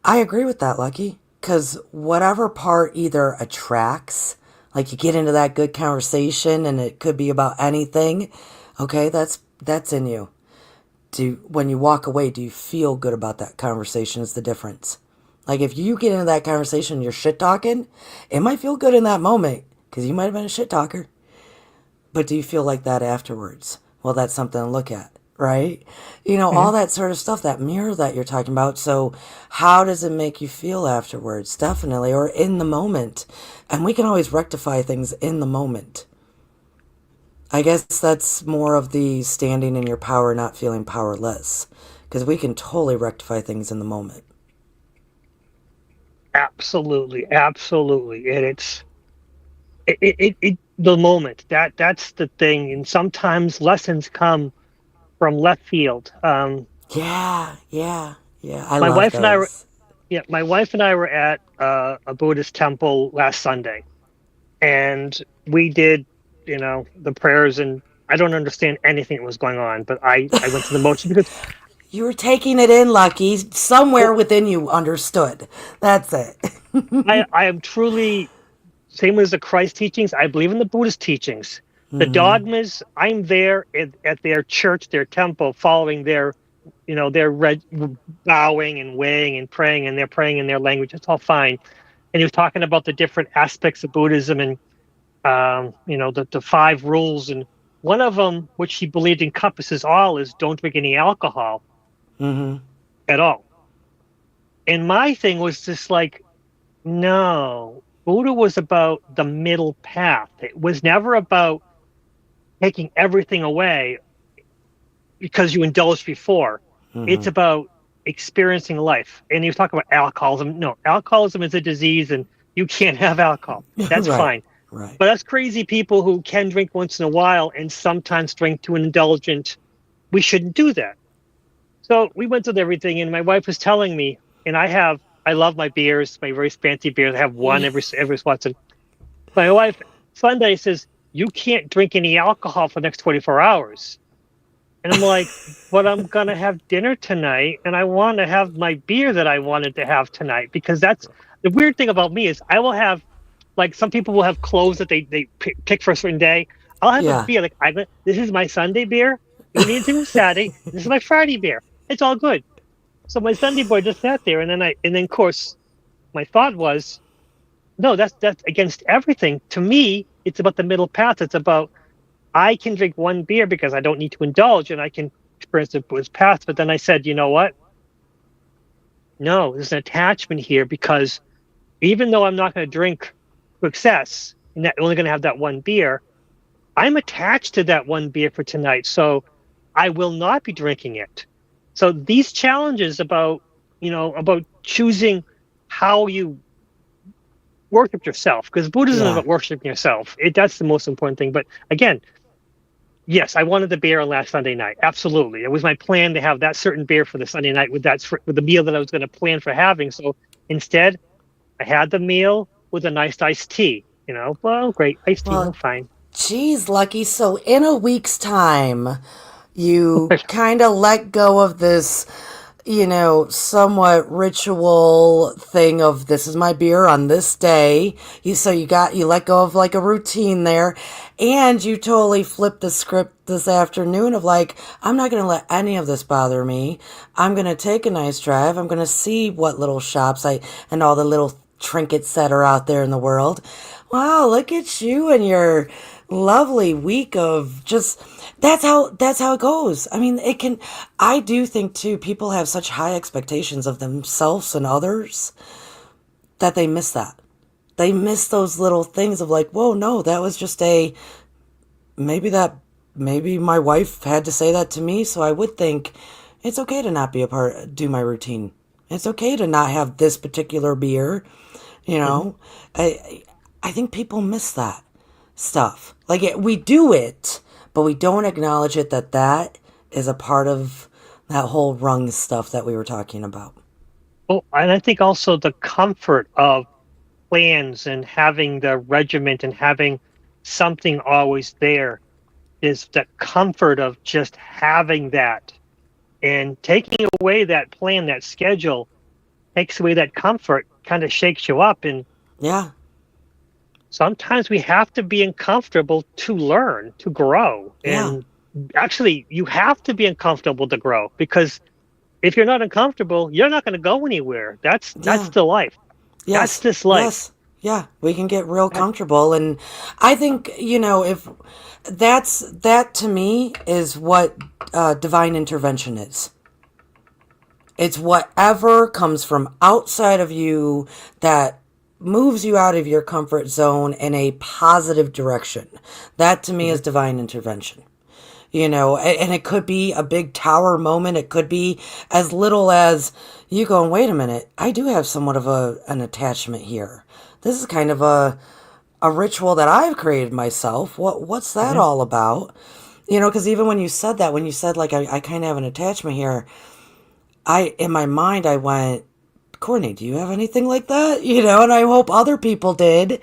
I agree with that, Lucky, because whatever part either attracts, like you get into that good conversation and it could be about anything, okay, that's in you. When you walk away, do you feel good about that conversation is the difference. Like if you get into that conversation and you're shit talking, it might feel good in that moment because you might have been a shit talker. But do you feel like that afterwards? Well, that's something to look at, right? All Mhm. that sort of stuff, that mirror that you're talking about. So, how does it make you feel afterwards? Definitely, or in the moment. And we can always rectify things in the moment. I guess that's more of the standing in your power, not feeling powerless. Because we can totally rectify things in the moment. Absolutely, absolutely. And the moment that's the thing. And sometimes lessons come from left field. Yeah, yeah, yeah. I My love wife and I were those. Yeah, my wife and I were at a Buddhist temple last Sunday, and we did, the prayers, and I don't understand anything that was going on, but I went to the motion because You were taking it in, Lucky. Somewhere well, within you understood. That's it. I am truly same as the Christ teachings. I believe in the Buddhist teachings. The dogmas, I'm there at their church, their temple, following their bowing and weighing and praying, and they're praying in their language. It's all fine. And he was talking about the different aspects of Buddhism and the five rules, and one of them, which he believed encompasses all, is don't drink any alcohol Mm-hmm. at all. And my thing was just like, no, Buddha was about the middle path. It was never about taking everything away because you indulged before. It's about experiencing life. And you talk about alcoholism. No, alcoholism is a disease and you can't have alcohol. That's Right. fine. Right. But us crazy people who can drink once in a while and sometimes drink to an indulgent, we shouldn't do that. So we went through everything, and my wife was telling me, and I love my beers, my very fancy beers. I have one every so often. My wife Sunday says, "You can't drink any alcohol for the next 24 hours." And I'm like, "But I'm gonna have dinner tonight, and I want to have my beer that I wanted to have tonight because that's the weird thing about me is I will have like some people will have clothes that they pick for a certain day. I'll have a Yeah. beer like this is my Sunday beer. You need to do Saturday. This is my Friday beer. It's all good." So my Sunday boy just sat there, and then of course my thought was, no, that's against everything. To me, it's about the middle path. It's about I can drink one beer because I don't need to indulge, and I can experience it with path. But then I said, you know what? No, there's an attachment here because even though I'm not going to drink to excess, and that only going to have that one beer, I'm attached to that one beer for tonight. So I will not be drinking it. So these challenges about, about choosing how you worship yourself, because Buddhism is Yeah. about worshiping yourself. That's the most important thing. But again, yes, I wanted the beer on last Sunday night. Absolutely. It was my plan to have that certain beer for the Sunday night with the meal that I was going to plan for having. So instead, I had the meal with a nice iced tea. Well, great. Iced tea, well, Well, fine. geez, Lucky. So in a week's time, you kind of let go of this, somewhat ritual thing of this is my beer on this day. You let go of like a routine there, and you totally flipped the script this afternoon of like, I'm not going to let any of this bother me. I'm going to take a nice drive. I'm going to see what little shops and all the little trinkets that are out there in the world. Wow, look at you and your lovely week of just that's how it goes. I mean, I do think too people have such high expectations of themselves and others that they miss that. They miss those little things of like, whoa, no, that was just maybe my wife had to say that to me, so I would think it's okay to not do my routine. It's okay to not have this particular beer, you Mhm. know. I think people miss that stuff. Like we do it, but we don't acknowledge it that is a part of that whole rung stuff that we were talking about. Well, and I think also the comfort of plans and having the regiment and having something always there is the comfort of just having that and taking away that plan, that schedule takes away that comfort, kind of shakes you up. And Yeah, sometimes we have to be uncomfortable to learn, to grow. yeah, And actually, you have to be uncomfortable to grow because if you're not uncomfortable, you're not going to go anywhere. That's yeah. the life. That's Yes, this life. yes, yeah. We can get real That, comfortable, and I think if that to me is what divine intervention is. It's whatever comes from outside of you that moves you out of your comfort zone in a positive direction. That to me is mhm, divine intervention. And it could be a big tower moment. It could be as little as you going, wait a minute, I do have somewhat of an attachment here. This is kind of a ritual that I've created myself. What's that mhm. all about? Because even when you said that, when you said like I kind of have an attachment here, in my mind I went, Cortney, do you have anything like that? And I hope other people did.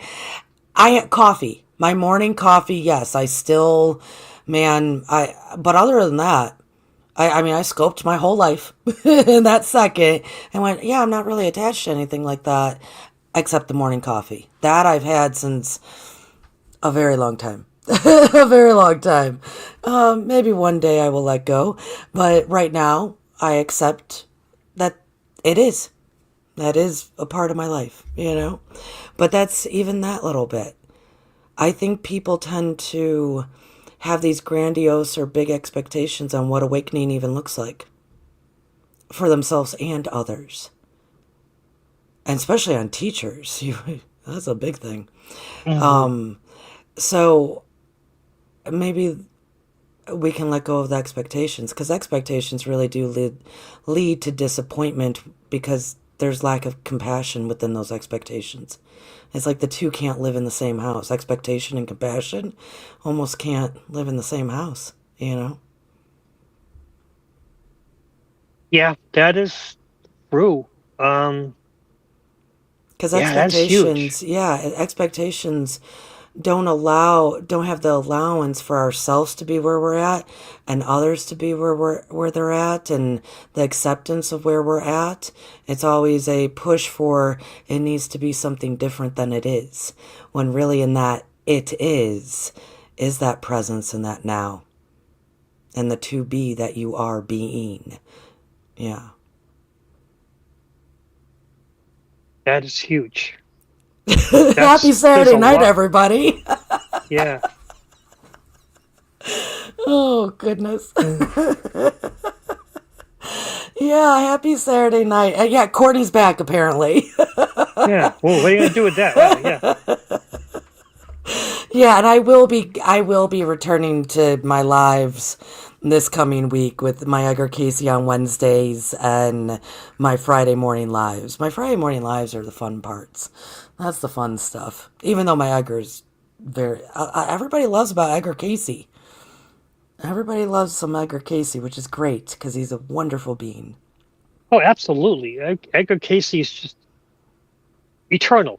I had coffee. My morning coffee, yes. I still, man, but other than that, I mean, I scoped my whole life in that second and went, yeah, I'm not really attached to anything like that except the morning coffee. That I've had since a very long time. A very long time. Maybe one day I will let go, but right now I accept that it is. That is a part of my life. But that's even that little bit. I think people tend to have these grandiose or big expectations on what awakening even looks like for themselves and others, and especially on teachers. That's a big thing. Mhm. So maybe we can let go of the expectations, because expectations really do lead to disappointment, because there's lack of compassion within those expectations. It's like the two can't live in the same house. Expectation and compassion almost can't live in the same house, you know? Yeah, that is true. Um, Because yeah, that's huge. expectations don't have the allowance for ourselves to be where we're at, and others to be where they're at, and the acceptance of where we're at. It's always a push for it needs to be something different than it is, when really in that it is that presence in that now, and the to be that you are being. Yeah. That is huge. Happy There's Saturday a night, lot. everybody. Yeah. Oh, goodness. Yeah, happy Saturday night. Yeah, Cortney's back, apparently. Yeah. Well, what are you gonna do with that? Yeah. Yeah, and I will be returning to my lives this coming week with my Edgar Casey on Wednesdays and my Friday morning lives. My Friday morning lives are the fun parts. That's the fun stuff. Even though my Edgar's very everybody loves about Edgar Casey. Everybody loves some Edgar Casey, which is great because he's a wonderful being. Oh, absolutely. Edgar Casey is just eternal.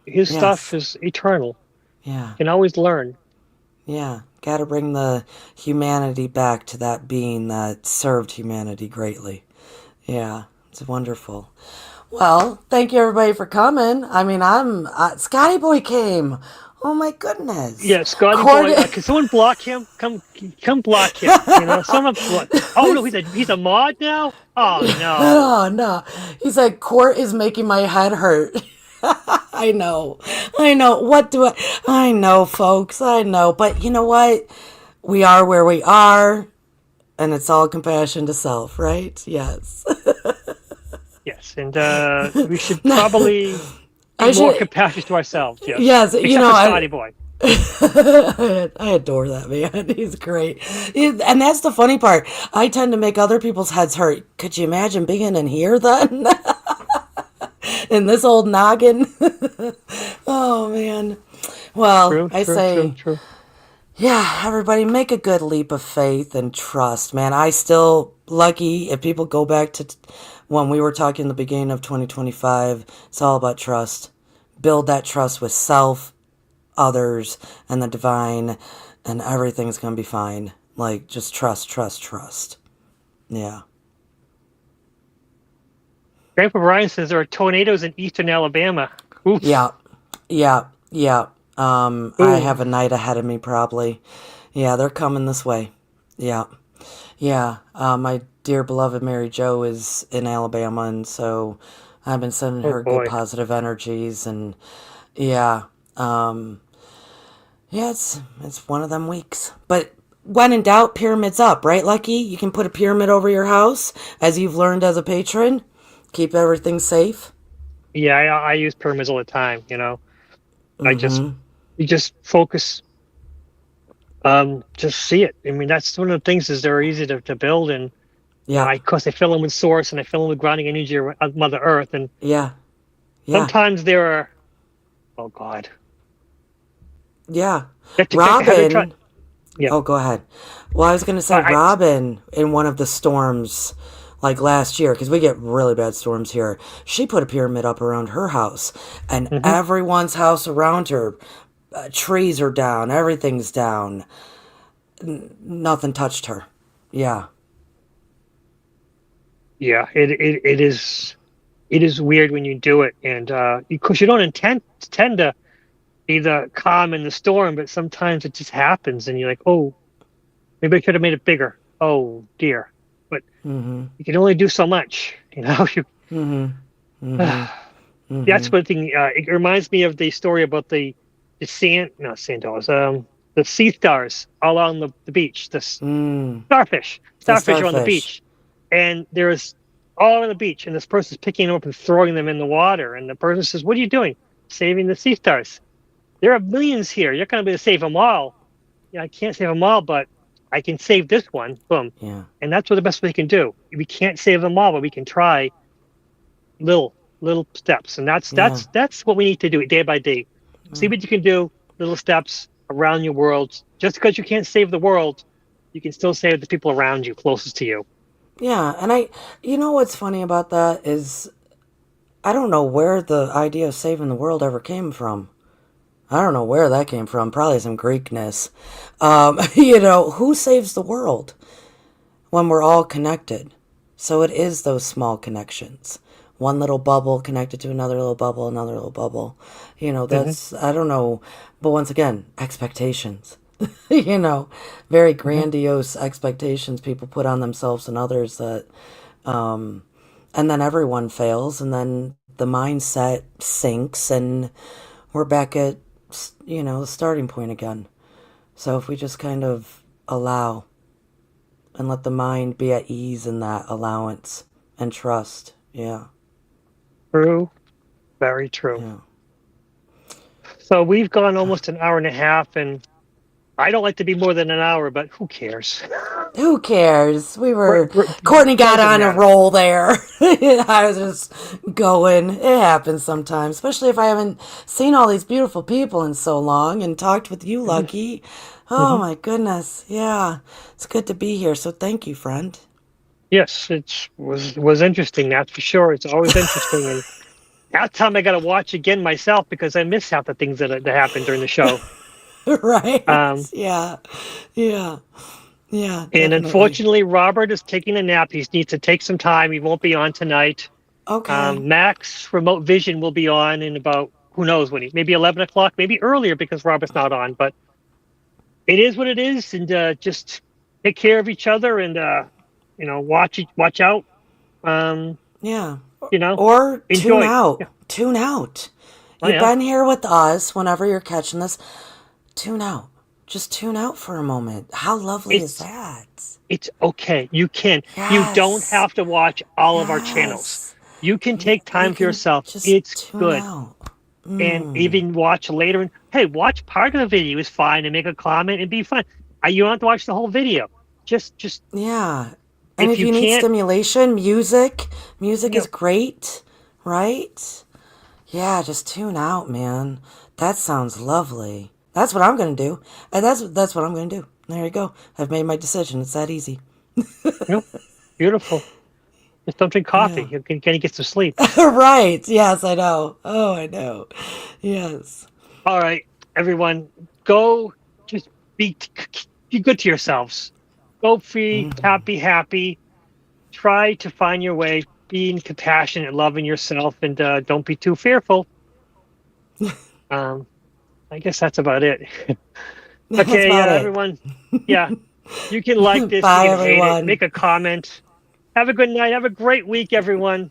His stuff Yes. is eternal. Yeah. Can always learn. Yeah. Got to bring the humanity back to that being that served humanity greatly. Yeah. It's wonderful. Well, thank you everybody for coming. I mean, Scotty Boy came. Oh my goodness. Yeah, Scotty Court. Boy. Can someone block him? Come block him. Someone block. Oh no, he's a mod now. Oh no. Oh no. He said court is making my head hurt. I know. I know. I know, folks. I know. But you know what? We are where we are, and it's all compassion to self, right? Yes. Yes, and we should probably be I more should. compassionate to ourselves. Yes, Yes. except for Scotty Boy. I adore that man. He's great. And that's the funny part. I tend to make other people's heads hurt. Could you imagine being in here then? In this old noggin? Oh, man. Well, True, I true, true, say, true. yeah, everybody make a good leap of faith and trust, man. I still, lucky, if people go back to when we were talking in the beginning of 2025, it's all about trust. Build that trust with self, others, and the divine, and everything's gonna be fine. Like, just trust, trust, trust. Yeah. Grandpa Brian says there are tornadoes in eastern Alabama. Oof. Yeah. Yeah. Yeah. I Ooh. have a night ahead of me, probably. Yeah, they're coming this way. Yeah. Yeah. My dear beloved Mary Jo is in Alabama, and so I've been sending Oh her good boy. positive energies, and yeah. Yeah, it's one of them weeks. But when in doubt, pyramids up, right, Lucky? You can put a pyramid over your house, as you've learned as a patron. Keep everything safe. Yeah, I use pyramids all the time. I just Mm-hmm. you just focus. Just see it. I mean, that's one of the things is they're easy to build, and Yeah. of course I fill them with source and I fill them with grounding energy of Mother Earth, and Yeah. Yeah. sometimes there are. Oh God. Yeah. Have to try. Robin. Yeah. Oh, go ahead. Well, I was going to say I. Robin in one of the storms like last year, because we get really bad storms here. She put a pyramid up around her house, and Mhm. everyone's house around her, trees are down, everything's down. Nothing touched her. Yeah. Yeah. It is weird when you do it, and because you don't tend to be the calm in the storm, but sometimes it just happens, and you're like, oh, maybe I could have made it bigger. Oh dear, but Mm-hmm. you can only do so much. You. Mm-hmm. Mm-hmm. That's Mm-hmm. one thing. It reminds me of the story about the not sand dollars, the sea stars all on the beach. Mm. The Starfish are on the starfish. beach, and there's all on the beach, and this person's picking them up and throwing them in the water, and the person says, "What are you doing? Saving the sea stars. There are millions here. You're not going to be able to save them all." I can't save them all, but I can save this one. Boom. Yeah. And that's what the best we can do. We can't save them all, but we can try little steps. And that's Yeah. that's that's what we need to do day by day. See Mm. what you can do, little steps around your world. Just because you can't save the world, you can still save the people around you, closest to you. Yeah. And you know what's funny about that is I don't know where the idea of saving the world ever came from. I don't know where that came from. Probably some Greekness. Who saves the world when we're all connected? So it is those small connections. One little bubble connected to another little bubble, another little bubble. Hmm. I don't know. But once again, expectations. you know, Very Hmm. grandiose expectations people put on themselves and others and then everyone fails, and then the mindset sinks, and we're back at, the starting point again. So if we just kind of allow and let the mind be at ease in that allowance and trust. Yeah. True. Very true. Yeah. So we've gone almost an hour and a half, and I don't like to be more than an hour, but who cares? Who cares? It Courtney got doesn't on a matter. roll there. I was just going. It happens sometimes, especially if I haven't seen all these beautiful people in so long and talked with you, Hmm. Lucky. Oh Hmm. my goodness. Yeah. It's good to be here. So thank you, friend. Yes, it was interesting. That's for sure. It's always interesting, and that time I got to watch again myself because I miss half the things that happened during the show. Right? Um, Yeah. Yeah. Yeah, and definitely. unfortunately, Robert is taking a nap. He needs to take some time. He won't be on tonight. Okay. Max Remote Vision will be on in about who knows when maybe 11 o'clock, maybe earlier because Robert's not on. But it is what it is, and just take care of each other and watch out. Um, Yeah. you know, Or tune enjoy. out. Yeah. Tune out. Oh You've yeah. been here with us whenever you're catching this. Tune out. Just tune out for a moment. How lovely is It's that? it's okay. You don't Yes. have to watch all of our channels. Yes. You can take We time for can yourself. just It's tune good. out. And Mm. even watch later. And hey, watch part of the video is fine and make a comment and be fun. You don't have to watch the whole video. Just Yeah. And if if you you need can't, stimulation, music you is know, great, right? Yeah, just tune out, man. That sounds lovely. That's what I'm gonna do. And that's what I'm gonna do. There you go. I've made my decision. It's that easy. you know, beautiful. Just don't drink coffee. Yeah. Can you get some sleep? Right. Yes, I know. Oh, I know. Yes. All right, everyone, go. Just be be good to yourselves. Go free, happy. Try to find your way, being compassionate, loving yourself, and don't be too fearful. Um, I guess that's about it. That's Okay, about it. everyone. Yeah, you can like this, you Bye, can hate it, everyone. make a comment. Have a good night. Have a great week, everyone.